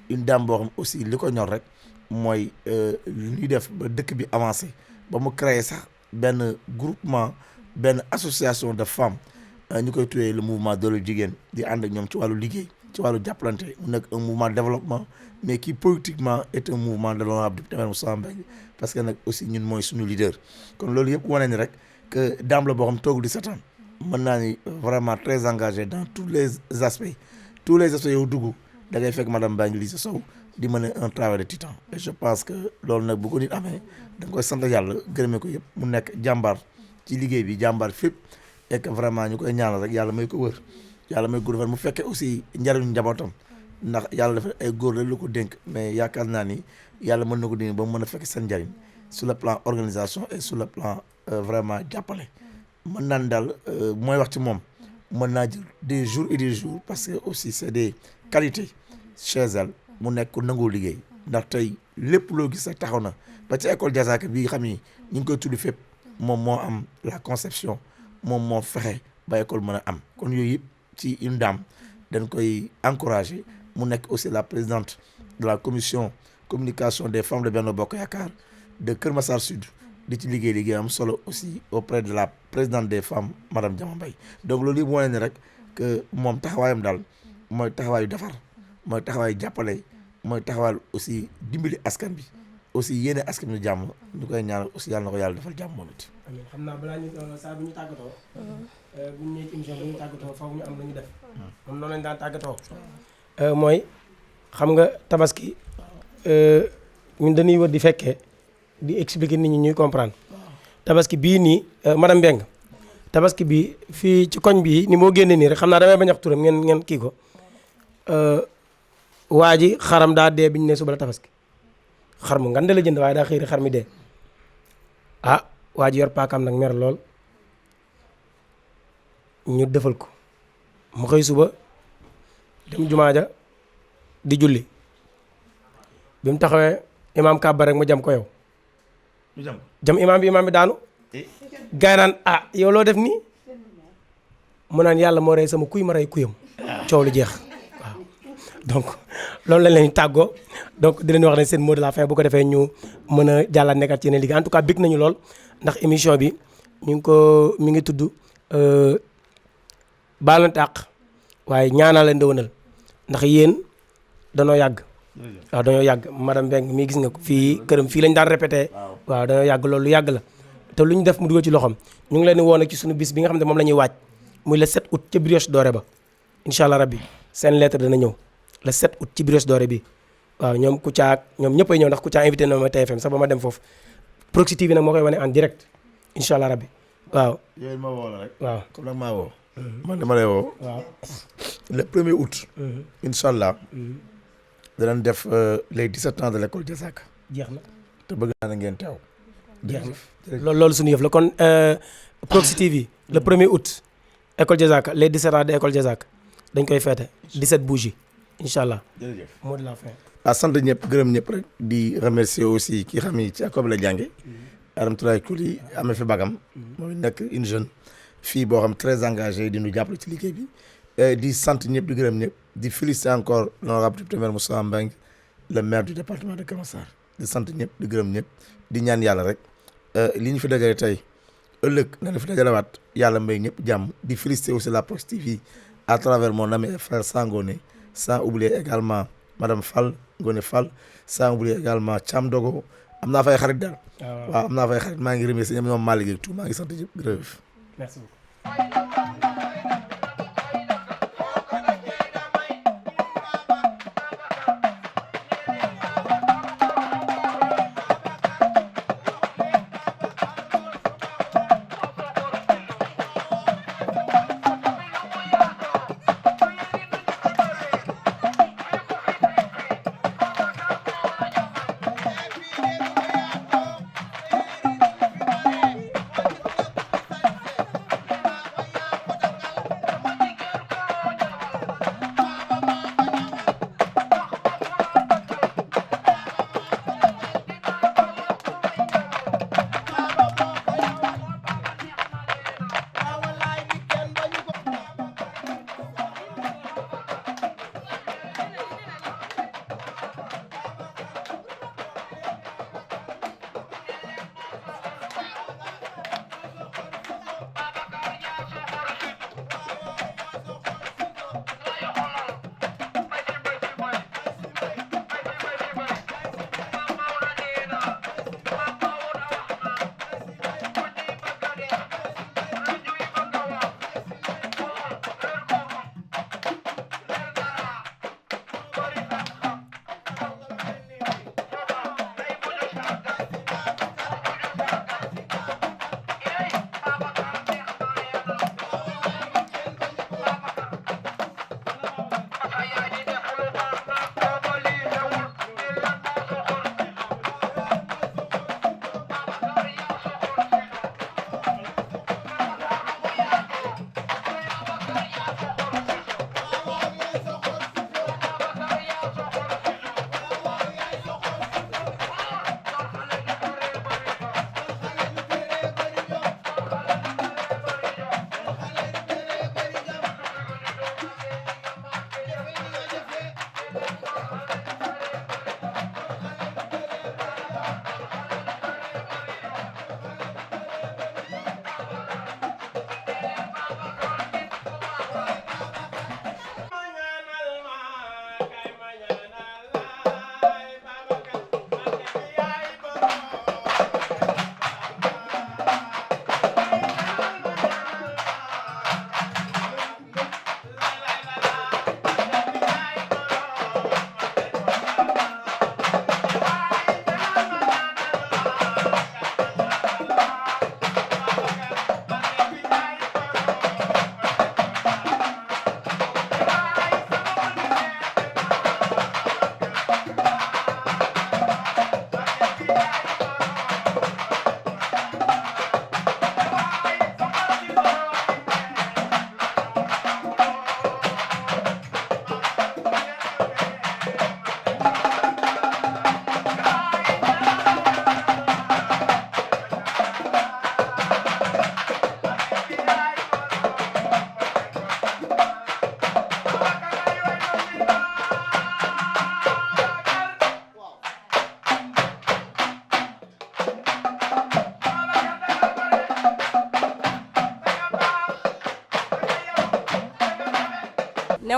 une dame boo xam aussi li ko ñor rek mooy li ñuy def ba dëkk bi avancé ba mu créer sax benn groupement benn association de femmes ñu koy tuddee le mouvement Dooleel Jigéen di ànd ak ñoom ci wàllu liggéey ci wàllu jàppalante mu nekk un mouvement de développement mais qui politiquement est un mouvement de l'honorable député maire Moussa Mbengue parce que nag aussi ñun mooy suñu leader kon loolu yëpp wane ni rek que daam la boo xam toogul di setaan mën naa ni vraiment très engagé dans tous les aspects yow dugg da ngay fekk madame Mbengue Lissa Sow di mener un travail de titan et je pense que loolu nag bu ko nit amee da nga koy sant yàlla gërëmee ko yëpp mu nekk jàmbaar ci liggéey bi jàmbaar fépp et que vraiment ñu koy ñaanal rek yàlla may ko wër yàlla may gudd fan mu fekkee aussi njariñu njabootam ndax yàlla dafa ay góor la lu ko dénk mais yaakaar naa ni yàlla mën na ko dindi ba mu mën a fekk seen njariñ sur le plan organisation et sur le plan vraiment jàppale mën naan daal mooy wax ci moom mën naa jël des jours et des jours parce que aussi c'est des qualités chez elle mu nekk ku nangoo liggéey ndax tey lépp loo gis rek taxaw na ba ci école Diazaka bi xam ni ñu ngi koy tudd fépp moom moo am la conception moom moo fexe ba école mën a am kon yooyu yëpp ci une dame dañ koy encourager mu nekk aussi la présidente de la commission communication des femmes de Benno Bokk Yaakaar de Kër Massar Sud di ci liggéey am solo aussi auprès de la présidente des femmes madame Diama Mbaye donc loolu yëpp moo ne rek que moom taxawaayam daal mooy taxawaayu defar mooy taxawaayu jàppale mooy taxawaay aussi dimbali askan bi aussi yéene askan bi jàmm ñu koy ñaanal aussi yàlla na ko yàlla defal jàmm moom it. amiin xam naa balaa ñu saa bu ñu tàggatoo. bu ñu ñëwee ci émission bu ñu tàggatoo foofu ñu am lu ñu def. moom noonu lañ daan tàggatoo. mooy xam nga tabaski ñun dañuy wër di fekkee di expliquer nit ñi ñuy comprendre tabaski bii nii madame Mbengue tabaski bi fii ci koñ bii ni moo génne nii rek xam naa damay bañ a wax turam ngeen kii ko waa ji xaram daa dee bi ñu ne suba la tabaski xar mu ngande la jënd waaye daa xëy xar mi dee ah waa ji yor paakaam nag mer lool ñu defal ko mu xëy suba dem jumaa ja di julli bi mu taxawee imaam kàbba rek mu jam ko yow jam imaam bi daanu gaay naan ah yow loo def nii mu naan yàlla moo rey sama kuy ma rey kuyam coow lu jeex waaw donc loolu lañ leen tàggoo donc di leen wax ne seen mot de la fin bu ko defee ñu mën a jàllaat nekkat ci yeneen liggéey en tout cas bég nañu lool ndax émission bi mi ngi tudd baalante àq waaye ñaanal leen dëwënal ndax yéen danoo yàgg waaw dañoo yàgg madame Mbengue mii gis nga ko fii këram fii lañ daan répété waaw dañoo yàgg loolu lu yàgg la te lu ñu def mu dugal ci loxoom ñu ngi leen di woo nag ci suñu bis bi nga xam ne moom la ñuy waaj muy le 7 août ca Brioche Dorée ba incha allah rabbi seen lettre dana ñëw le 7 août ci Brioche Dorée bi waaw ñoom Kouthia ñoom ñëpp ay ñëw ndax Kouthia invité na ma TFM sax ba ma dem foofu Proxi TV nag moo koy wane en direct incha allah rabbi waaw. yooyu ma woo la rek. waaw comme nag maa woo. man dama lay woo. waaw le 1er août. incha allah. danañ def les 17 ans de l' école Diazaka. jeex na te bëgg naa ne ngeen teew. jeex na loolu suñu yëf la kon Proxi TV le 1er août école Diazaka les 17 ans de école Diazaka dañ koy feete 17 bougies incha allah. jërëjëf mot de la fin. sant ñëpp gërëm ñëpp rek di remercier aussi ki xam ni ci école la jànge Aramatoulaye Kouli amee fi bagam mooy nekk une jeune fille boo xam très engagée di ñu jàppale ci liggéey bi di sant ñëpp di gërëm ñëpp di féliciter encore l'honorable député maire Moussa Mbengue le maire du département de Keur Massar di sant ñëpp di gërëm ñëpp di ñaan yàlla rek li ñu fi dajale tey ëllëg na fi dajalewaat yàlla may ñëpp jàmm di féliciter aussi la Proxi TV à travers mon ami et frère Sangone sans oublier également madame Fall Ngone Fall sans oublier également Thiam Dogo am naa fay xarit daal. waaw am naa fay xarit maa ngi remercier ñoom Malick ak tout maa ngi sant ñëpp gërëm. merci beaucoup.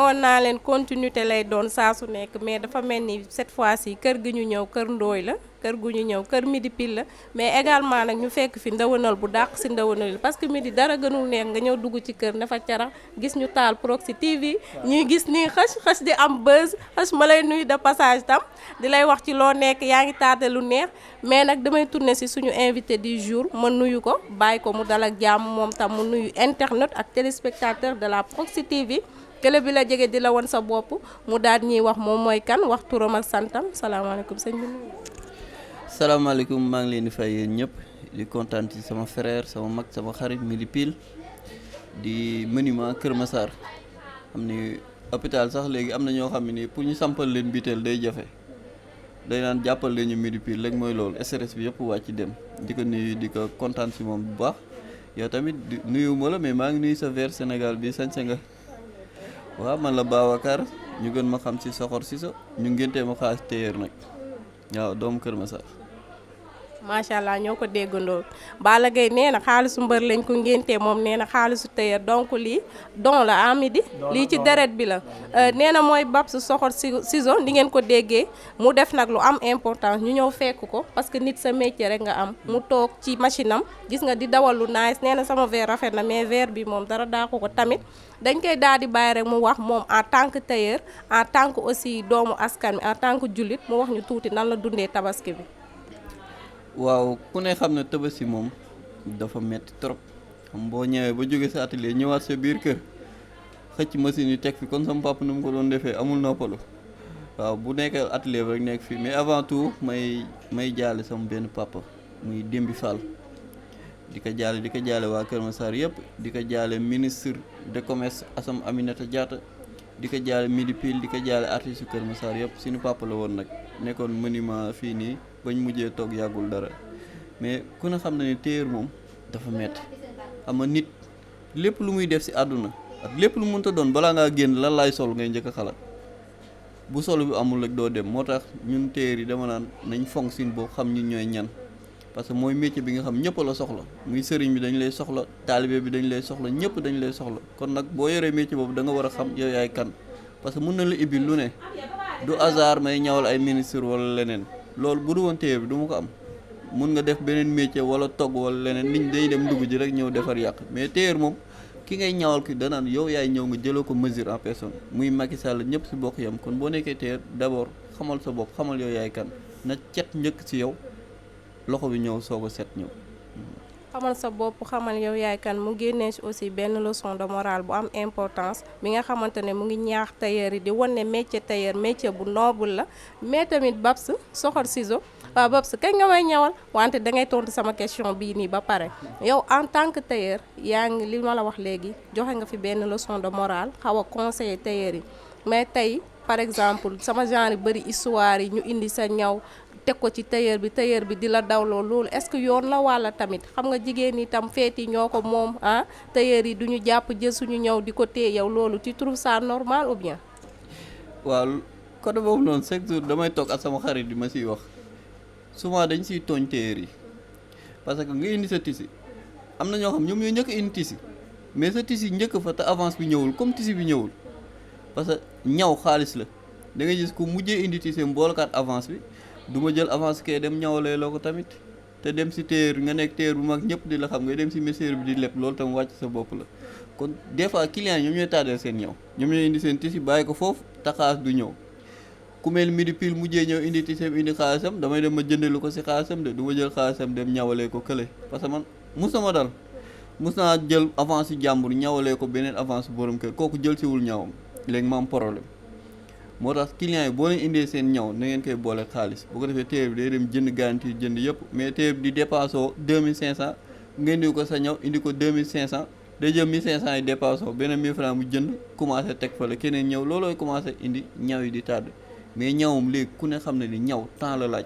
newoon naa leen continuité lay doon saa su nekk mais dafa mel ni cette fois-ci kër gi ñu ñëw kër Ndooy la kër gu ñu ñëw kër Midi Pile la mais également nag ñu fekk fi ndawanal bu dàq si ndawanal parce que Midi dara gënul neex nga ñëw dugg ci kër ne fa carax gis ñu taal Proxi TV ñuy gis nii xës di am buzz xës ma lay nuyu de passage tam di lay wax ci loo nekk yaa ngi taate lu neex mais nag damay tourner si suñu invité du jour ma nuyu ko bàyyi ko mu dal ak jàmm moom tam mu nuyu internet ak téléspectateur de la Proxi TV télé bi la jege di la won sa bopp mu daal ñuy wax moom mooy kan wax turam ak santam salaamaaleykum sëñ bi nuyu. salaamaaleykum maa ngi leen di fay yéen ñëpp di kontaan ci sama frère sama mag sama xarit Midi Pile di monument Kër Massar xam ni hôpital sax léegi am na ñoo xam ne nii pour ñu sampal leen biteel day jafe day naan jàppal leen ñu Midi Pile rek mooy loolu stress bi yëpp wàcc dem di ko nuyu di ko kontaan si moom bu baax yow tamit nuyu ma la mais maa ngi nuyu sa ver Sénégal bi sañse nga waaw man la Babacar ñu gën ma xam si Soxor Siso ñu ngéntee ma xaalis téyeer nag waaw doomu Kër Massar. macha allah ñoo ko déggandoo Balla Gaye nee na xaalisu mbër lañ ko ngéntee moom nee na xaalisu tëyër donc lii don la Amady lii ci deret bi la nee na mooy Babs Soxor Siso di ngeen ko déggee mu def nag lu am importance ñu ñëw fekk ko parce que nit sa métier rek nga am mu toog ci machine am gis nga di dawal lu nice nee na sama verre rafet na mais verre bi moom dara daa ko tamit dañ koy daal di bàyyi rek mu wax moom en tant que tailleur en tant que aussi doomu askan mi en tant que jullit mu wax ñu tuuti nan la dundee tabaski bi. waaw ku ne xam ne tabaski moom dafa metti trop xam boo ñëwee ba jóge sa atelier ñëwaat sa biir kër xëcc machine yi teg fi kon sama papa nu mu ko doon defee amul noppalu waaw bu nekkee atelier bi rek nekk fii mais avant tout may jaale sama benn papa muy Dembi Fall di ko jaale waa Kër Massar yëpp di ko jaale ministre de commerce Assome Aminata Diatta di ko jaale Midi Pile di ko jaale artiste Kër Massar yëpp suñu papa la woon nag nekkoon monument fii nii bañ mujjee toog yàggul dara mais ku ne xam na ne téer moom dafa metti xam nga nit lépp lu muy def si àdduna ak lépp lu mënta doon balaa ngaa génn lan laay sol ngay njëkk a xalaat bu solo bi amul rek doo dem moo tax ñun téer yi dama naan nañ fonk sin boo xam ñun ñooy ñan parce que mooy métier bi nga xam ñëpp la soxla muy sëriñ bi dañ lay soxla taalibe bi dañ lay soxla ñëpp dañ lay soxla kon nag boo yoree métier boobu da nga war a xam yow yaay kan parce que mën na la ibbi lu ne du hasard may ñawal ay ministre wala leneen loolu bu du woon téye bi du ma ko am mun nga def beneen métier wala togg wala leneen nit ñi dañuy dem dugg ji rek ñëw defar yàq mais téyeer moom ki ngay ñawal ki danaan yow yaay ñëw nga jëloo ko mesure en personne muy Macky Sall ñëpp si bokk yam kon boo nekkee téyeer d'abord xamal sa bopp xamal yow yaay kan na cet njëkk si yow loxo bi ñëw soog a set ñëw. xamal sa bopp xamal yow yaay kan mu génnee ci aussi benn leçon de morale bu am importance bi nga xamante ne mu ngi ñaax tailleur yi di wan ne métier tailleur métier bu noble la mais tamit Babs Soxor Siso waaw Babs kañ nga may ñawal wante da ngay tontu sama question bii nii ba pare yow en tant que tailleur yaa ngi li ma la wax léegi joxe nga fi benn leçon de morale xaw a conseiller tailleur yi mais tey par exemple sama genre yi bëri histoire yi ñu indi sa ñaw teg ko ci tailleur bi di la dawloo loolu est-ce que yoon la walla tamit xam nga jigéen ñi tam feet yi ñoo ko moom ah tailleur yi du ñu jàpp jël suñu ñëw di ko téye yow loolu tu trouves ça normal ou bien. waaw côté boobu noonu chaque jour damay toog ak sama xarit di ma siy wax souvent dañ siy tooñ tailleur yi parce que nga indi sa tissu am na ñoo xam ñoom ñoo njëkk indi tissu mais sa tissu njëkk fa te avance bi ñëwul comme tissu bi ñëwul parce que ñaw xaalis la da ngay gis ku mujjee indi tissu mboolekaat avance bi. du ma jël avance kay dem ñawalee loo ko tamit te dem si téer nga nekk téer bu mag ñëpp di la xam nga dem si mesure bi di lépp loolu tam wàcc sa bopp la kon des fois clients yi ñoom ñooy tardeel seen ñëw ñoom ñooy indi seen tissu bàyyi ko foofu te xaalis du ñëw ku mel Midi Pile mujjee ñëw indi tissu indi xaalisam damay dem ma jëndalu ko si xaalisam de du ma jël xaalisam dem ñawalee ko kële parce que man mus naa jël avance yi jàmbur ñawalee ko beneen avance borom kër kooku jël siwul ñawam léegi ma am problème moo tax clients yi boo leen indee seen ñaw na ngeen koy boole xaalis bu ko defee téer bi day dem jënd garantie jënd yëpp mais téer bi di dépassé 2500 nga indi ko sa ñaw indi ko 2500 day jël 1500 yi dépassé beneen 1000 francs mu jënd commencé teg fa la keneen ñëw loolooy commencé indi ñaw yi di tàdd mais ñawam léegi ku ne xam ne ni ñaw temps la laaj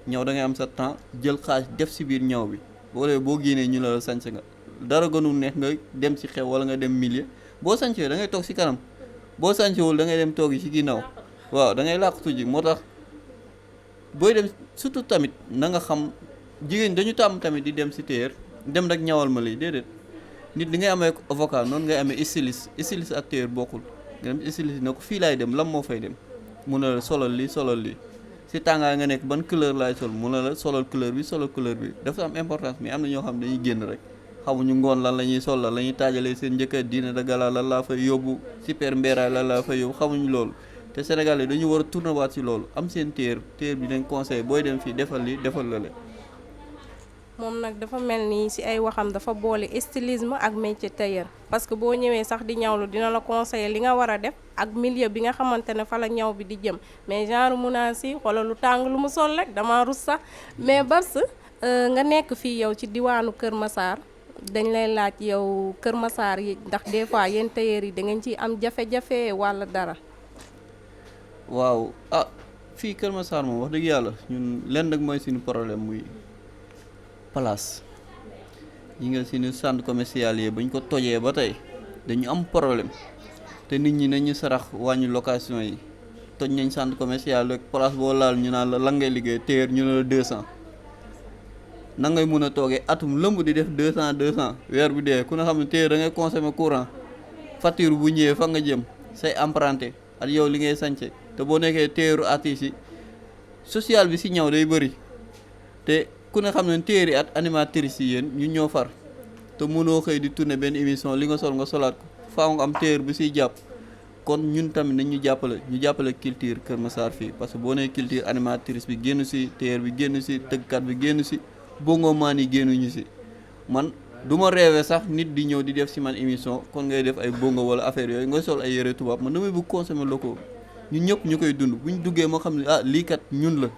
ñaw da ngay am sa temps jël xaalis def si biir ñaw bi boo defee boo génnee ñu la sañse nga dara gënul neex nga dem si xew wala nga dem milieu boo sañsee da ngay toog si kanam boo sañsewul da ngay dem toog yi ci ginnaaw waaw da ngay làqatu ji moo tax booy dem surtout tamit na nga xam jigéen dañu tàmm tamit di dem si téer dem rek ñawal ma lii déedéet nit li ngay amee avocat noonu ngay amee styliste ak téer bokkul nga dem styliste ne ko fii laay dem lam moo fay dem mu ne la solal lii si tàngaay nga nekk ban couleur laay sol mu ne la solal couleur bi dafa am importance mais am na ñoo xam dañuy génn rek xamuñu ngoon lan la ñuy sol lan la ñuy taajalee seen njëkkër dîner de gala lan laa fay yóbbu super mbéeraay lan laa fay yóbbu xamuñu loolu te Sénégalais dañu war a tourné waat ci loolu am seen téer bi dañ conseil booy dem fii defal li defal la moom nag dafa mel ni ci ay waxam dafa boole stylisme ak métier tailleur parce que boo ñëwee sax di ñawlu dina la conseiller li nga war a def ak milieu bi nga xamante ne fa la ñaw bi di jëm mais genre Mounass yi xoolal lu tàng lu mu sol rek dama rus sax mais Babs nga nekk fii yow ci diwaanu Kër Massar dañ lay laaj yow Kër Massar yi ndax des fois yéen tailleur yi da ngeen ciy am jafe-jafe walla dara. waaw fii Kër Massar moom wax dëgg yàlla ñun lenn nag mooy suñu problème muy place yi nga suñu centre commercial yi bañ ko tojee ba tey dañu am problème te nit ñi nañu sarax wàññi location yi toj nañ centre commercial rek place boo laal ñu naan la lan ngay liggéey téer ñu ne la 200 na ngay mun a toogee atum lëmb di def 200 weer bi dee ku ne xam ne téer da ngay consommer courant facture bu ñëwee fa nga jëm say emprunté ak yow li ngay sànce te boo nekkee téeru artiste yi social bi si ñëw day bëri te ku ne xam ne téeri at animatrice yi yéen ñu ñoo far te mënoo xëy di tourner benn émission li nga sol nga solaat ko faaw nga am téer bi siy jàpp kon ñun tamit nañ ñu jàppale culture Kër Massar fii parce que boo nee culture animatrice bi génn si téer bi génn si tëggkat bi génn si bongo maan yi génnuñu si man du ma rêvé sax nit di ñëw di def si man émission kon ngay def ay bongo wala affaire yooyu nga sol ay yëre tubaab man damay bëgg consommer locaux ñun ñëpp ñu koy dund bu ñu duggee moo xam ne lii kat ñun la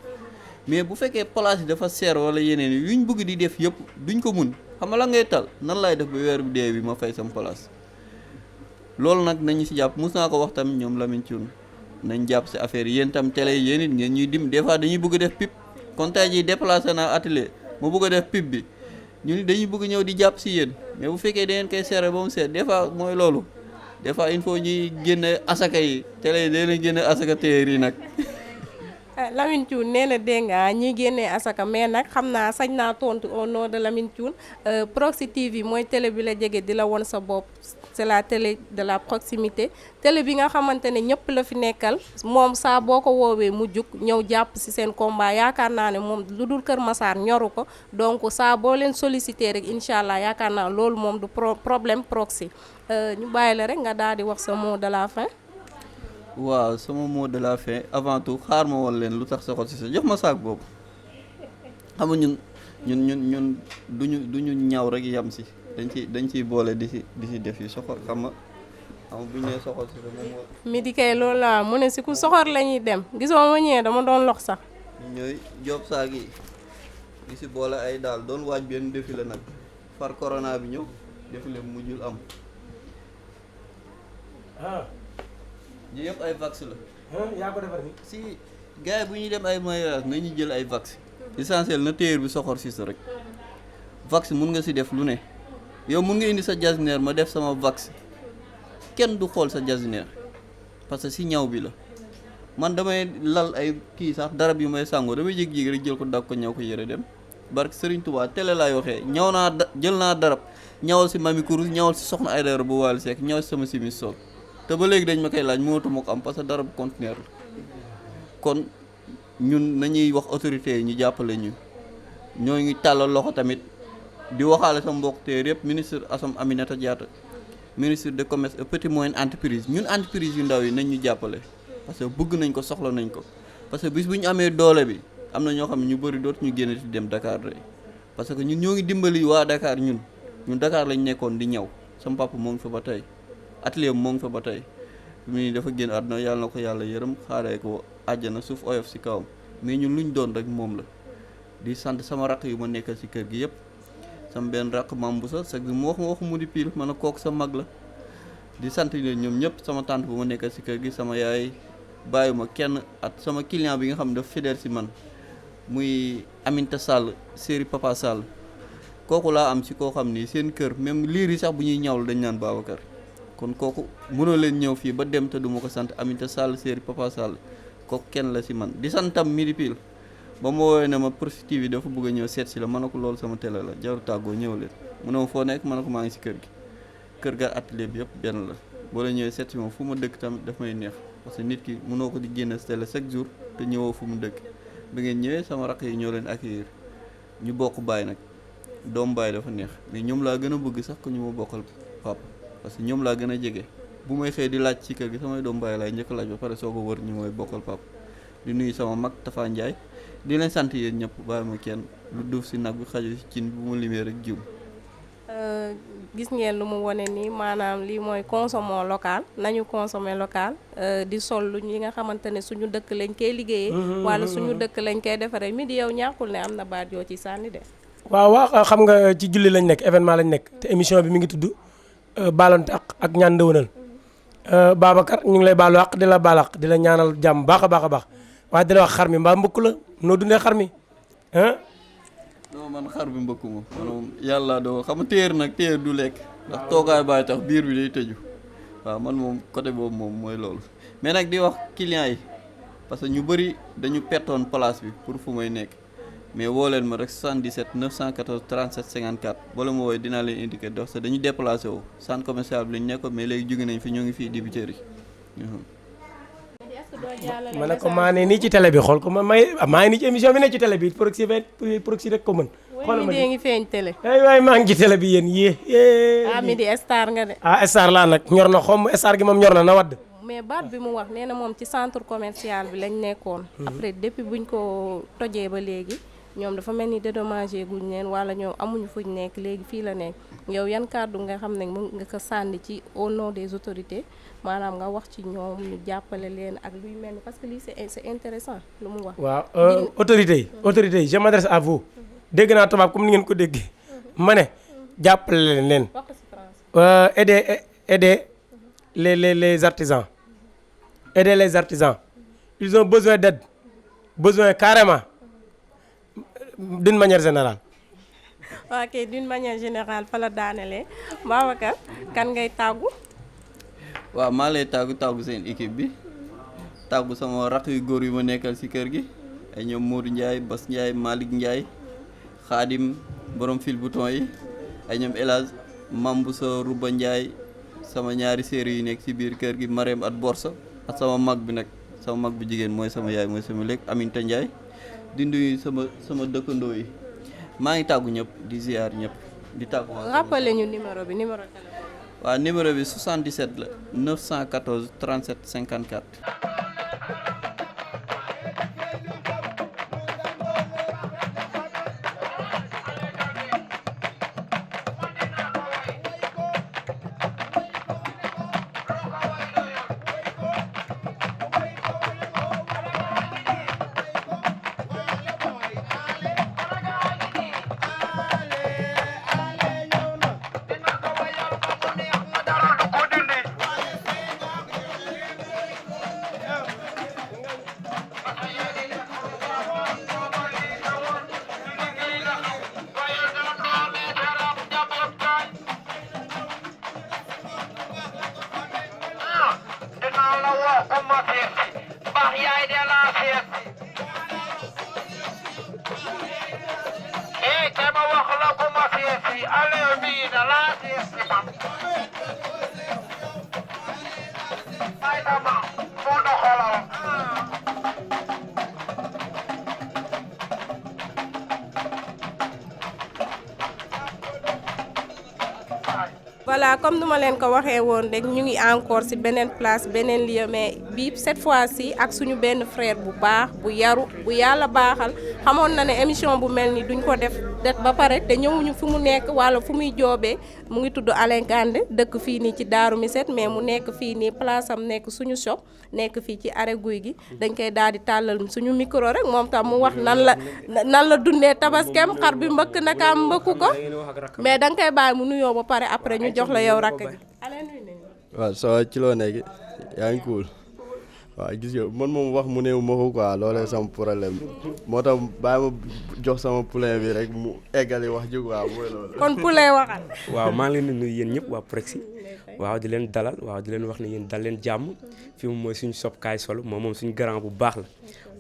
mais bu fekkee place yi dafa seer wala yeneen yi yuñ bëgg di def yëpp duñ ko mun xam nga la ngay tal nan laay def ba weer bi dee bi ma fay sam place loolu nag nañu si jàpp mos naa ko wax tamit ñoom Lamine Thioune nañ jàpp si affaire yi yéen tam télé yi yéen it ngeen ñuy dim des fois dañuy bëgg def pip kon tey jii déplacé naa atelier mu bëgg a def pip bi ñu ni dañuy bëgg ñëw di jàpp si yéen mais bu fekkee da ngeen koy seere ba mu seet des fois mooy loolu des fois il faut ñuy génne asaka yi télé yi da leen génne asaka téer yi nag Lamine Thioune nee na dégg nga ñuy génnee asaka mais nag xam naa sañ naa tontu au nom de Lamine Thioune Proxi TV mooy télé bi la jege di la won sa bopp c'est la télé de la proximité télé bi nga xamante ne ñëpp la fi nekkal moom saa boo ko woowee mu jug ñëw jàpp ci seen combat yaakaar naa ne moom lu dul Kër Massar ñoru ko donc saa boo leen sollicité rek incha allah yaakaar naa loolu moom du problème Proxi ñu bàyyi la rek nga daal di wax sa mot de la fin. waaw sama mot de la fin avant tout xaar ma woon leen lu tax soxal si sa jox ma saak boobu xam nga ñun duñu ñaw rek yam si dañ ciy boole di si def yi soxor xam nga bu ñu nee soxor si sa moom Midi kay loolu la mu ne si ku soxor la ñuy dem gisoo ma ñëwee dama doon lox sax ñooy job saak yi di si boole ay daal doon waaj benn défilé nag far corona bi ñëw défilé mujjul am ñi yëpp ay vax la yaa ko defar ni si gars yi bu ñuy dem ay mariage nañu jël ay vax essentiel na téer bi soxor si sa rek vax mun nga si def lu ne yow mun nga indi sa jasneer ma def sama vax kenn du xool sa jasneer parce que si ñaw bi la man damay lal ay kii sax darab yu may sàngoo damay jég-jég rek jël ko dag ko ñaw ko yëre dem barke Serigne Touba télé laay waxee ñaw naa jël naa darab ñawal si Mami Kourous ñawal si soxna ay dara bu Wally Seck ñawal si sama simis sol te ba léegi dañ ma koy laaj mootu ma ko am parce que darab conteneur la kon ñun nañuy wax autorités yi ñu jàppale ñu ñoo ngi tàllal loxo tamit di waxaale sama mbokk téer yëpp ministre Assome Aminata Diatta ministre de commerce et petite moyenne entreprise ñun entreprise yu ndaw yi nañ ñu jàppale parce que bëgg nañ ko soxla nañ ko parce que bis bu ñu amee doole bi am na ñoo xam ne ñu bëri dootu ñu génn di dem Dakar rek parce que ñun ñoo ngi dimbali waa Dakar ñun Dakar lañ nekkoon di ñaw sama papa moo ngi fa ba tey atelier moo ngi fa ba tey mi dafa génn àdduna yàlla na ko yàlla yërëm xaaree ko àjjana suuf oyof si kawam mais ñun luñ doon rek moom la di sant sama rakk yu ma nekkal si kër gi yëpp sama benn rakk mam bu sa sax mu waxu mu di pile man a kook sa mag la di sant leen ñoom ñëpp sama tante bu ma nekkal si kër gi sama yaay bàyyuma kenn at sama client bi nga xam ne dafa fidèle si man muy Aminta Sall série Papa Sall kooku laa am si koo xam ni seen kër même liir yi sax bu ñuy ñawlu dañ naan Babacar kon kooku mënoo leen ñëw fii ba dem te duma ko sant Aminta Sall série Papa Sall kooku kenn la si man di santam Midi Pile ba ma woowee ne ma Proxi TV dafa bëgg a ñëw seet si la ma ne ko loolu sama télé la jaru tàggoo ñëw leen mu ne ma foo nekk ma ne ko maa ngi si kër gi kër ga atelier bi yëpp benn la boo la ñëwee seet si moom fu ma dëkk tamit daf may neex parce que nit ki mënoo ko di génn si télé chaque jour te ñëwoo fu mu dëkk bi ngeen ñëwee sama rakk yi ñoo leen accueillir ñu bokk baay nag doom baay dafa neex mais ñoom laa gën a bëgg sax ko ñu ma bokkal papa parce que ñoom laa gën a jege bu may xëy di laaj ci kër gi samay doom baay laay njëkk laaj ba pare soo ko wër ñu mooy bokkal papa di nuyu sama mag Tafa Ndiaye di leen sant yéen ñëpp bàyyi ma kenn lu duuf si nag bi xaju si cin bu ma limee rek jiw gis ngeen lu mu wone nii maanaam lii mooy consommer local nañu consommer local di sol lu ñi nga xamante ne suñu dëkk lañ koy liggéeyee wala suñu dëkk lañ koy defaree mi di yow ñàkkul ne am na baat yoo ci sànni de waaw xam nga ci julli lañ nekk événement lañ nekk te émission bi mi ngi tudd baalonte ak ñaan ndëwënal Babacar ñu ngi lay baalu àq di la baal àq di la ñaanal jàmm baax a baax waaye di la wax xar mi mbaa mbëkk la noo dundee xar mi non man xar bi mbëkku ma man yàlla doo xam nga téer du lekk ndax toogaay bàyyi tax biir bi day tëju waaw man moom côté boobu moom mooy loolu mais nag di wax clients yi parce que ñu bëri dañu pertoon place bi pour fu may nekk mais woo leen ma rek 77 914 37 54 bala ma woowee dinaa leen indiqué dox sa dañu déplacé wu centre commercial bi lañu nekkoon mais léegi jóge nañ fi ñoo ngi fii dibiteri yi ma ne ko maa ne nii ci télé bi xool ko maa ngi nii ci émission bi ne ci télé bi proxy rek ko mën xoolal ma dee ngi feeñ télé waay maa ngi ci télé bi yéen Midi star nga de star laa nag ñor na xom star gi moom ñor na wadd mais baat bi mu wax nee na moom ci centre commercial bi lañ nekkoon après depuis buñ ko tojee ba léegi ñoom dafa mel ni dédommagé guñ leen wala ñoom amuñu fuñ nekk léegi fii la nekk yow yan kàddu nga xam ne mën nga ko sànni ci au nom des autorités maanaam nga wax ci ñoom ñu jàppale leen ak luy mel ni parce que lii c'est intéressant lu mu wax waaw autorités yi je m'adresse à vous dégg naa tubaab comme ni ngeen ko déggee ma ne jàppale leen aider les artisans aider les artisans ils ont besoin d'aide besoin carrément d'une manière générale. ok d'une manière générale fa la daanelee Babacar kan ngay tàggu. waaw maa lay tàggu seen équipe bi tàggu sama rakk yu góor yu ma nekkal ci kër gi ay ñoom Modou Ndiaye Bas Ndiaye Malick Ndiaye Khadim borom fil bouton yi ay ñoom El Hadj Mambousa Rouba Ndiaye sama ñaari séeri yi nekk ci biir kër gi Marème at Borsa ak sama mag bi nag sama mag bu jigéen mooy sama yaay mooy sama léegi Aminta Ndiaye di nuyu sama dëkkandoo yi maa ngi tàggu ñëpp di ziar ñëpp di tàggu. rappelé ñu numéro téléphone. waaw numéro bi 77 la 914 37 54. voilà comme nu ma leen ko waxee woon rek ñu ngi encore ci beneen place beneen lieu mais bii cette fois-ci ak suñu benn frère bu baax bu yaru bu yàlla baaxal xamoon na ne émission bu mel ni duñ ko def ba pare te ñëwuñu fu mu nekk walla fu muy joobee mu ngi tudd Alain Kandé dëkk fii nii ci Daaru Miset mais mu nekk fii nii place am nekk suñu shop nekk fii ci arrêt Guy gi dañ koy daal di tàllal suñu micro rek moom tam mu wax nan la dundee tabaskem xar bi mbëkk nakaam mbëkku ko mais danga koy bàyyi mu nuyoo ba pare après ñu jox la yow rakk gi. waaw soo ci loo nekk yaa ngi cool waaw gis nga man moom wax mu néew ma ko quoi loolee sama problème moo tax bàyyi ma jox sama poulain bi rek mu eggali wax ji quoi mooy loolu. kon poulain waxal. waaw maa ngi leen di nuyu yéen ñëpp waa Proxi waaw di leen dalal waaw di leen wax ne yéen dal leen jàmm fi mu mooy suñu shop Kaay Solo moom suñu grand bu baax la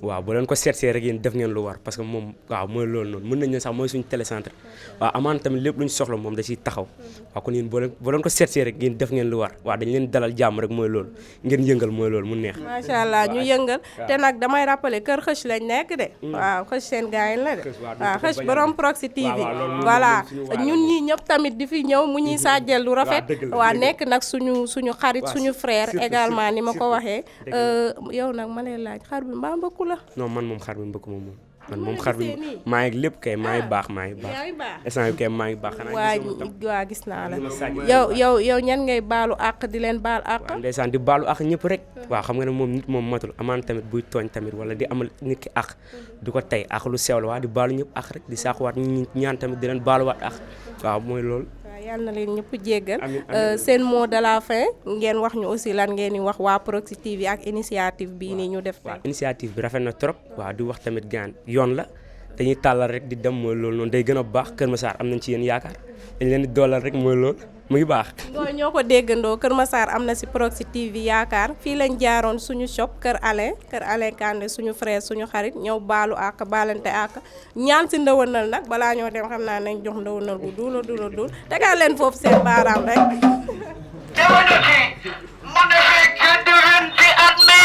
waaw bu leen ko seetsee rek yéen def ngeen lu war parce que moom waaw mooy loolu noonu mën nañ ne sax mooy suñu télécentre waaw amaan tamit lépp lu ñu soxla moom da ciy taxaw waaw kon yéen boo leen ko seetsee rek yéen def ngeen lu war waaw dañ leen dalal jàmm rek mooy loolu ngeen yëngal mooy loolu mu neex. macha allah ñu yëngal te nag damay rappeler kër xëch lañ nekk de. waaw xëch seen gars yi la de. waaw xëch borom Proxi TV. voilà ñun ñii ñëpp tamit di fi ñëw mu ñuy sàjjel lu rafet. waa nekk nag suñu xarit suñu frère également ni ma ko waxee. yow nag ma lay laaj xar bi mbaa mbëkku la. non man moom xar bi mbëkk moom man moom xar bi maa ngi lépp kay maa ngi baax instant bi kay maa ngi baax waa gis naa la yow ñan ngay baalu àq di leen baal àq. waaw ndeysaan di baalu àq ñëpp rek waaw xam nga ne moom nit moom matul amaan tamit buy tooñ tamit wala di amal nit ki àq du ko tey àq lu sew la waa di baalu ñëpp àq rek di saakuwaat ñaan tamit di leen baaluwaat àq waaw mooy loolu. yàlla na leen ñëpp jéggal seen mot de la fin ngeen wax ñu aussi lan ngeen di wax waa Proxi TV ak initiative bii nii ñu def tey. initiative bi rafet na trop waaw di wax tamit gaan yoon la dañuy tàllal rek di dem mooy loolu noonu day gën a baax Kër Massar am nañ ci yéen yaakaar dañ leen di doolal rek mooy loolu mu ngi baax. loolu ñoo ko déggandoo Kër Massar am na si Proxi TV yaakaar fii lañ jaaroon suñu shop Kër Alain Kandé suñu frère suñu xarit ñëw baalu ak baalante ak ñaan si ndëwënal nag balaa ñoo dem xam naa nañ jox ndëwënal bu duul tegal leen foofu seen baaraam rek. déwénati mu ne fekk déwén ci at mi.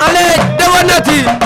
allez déwénati.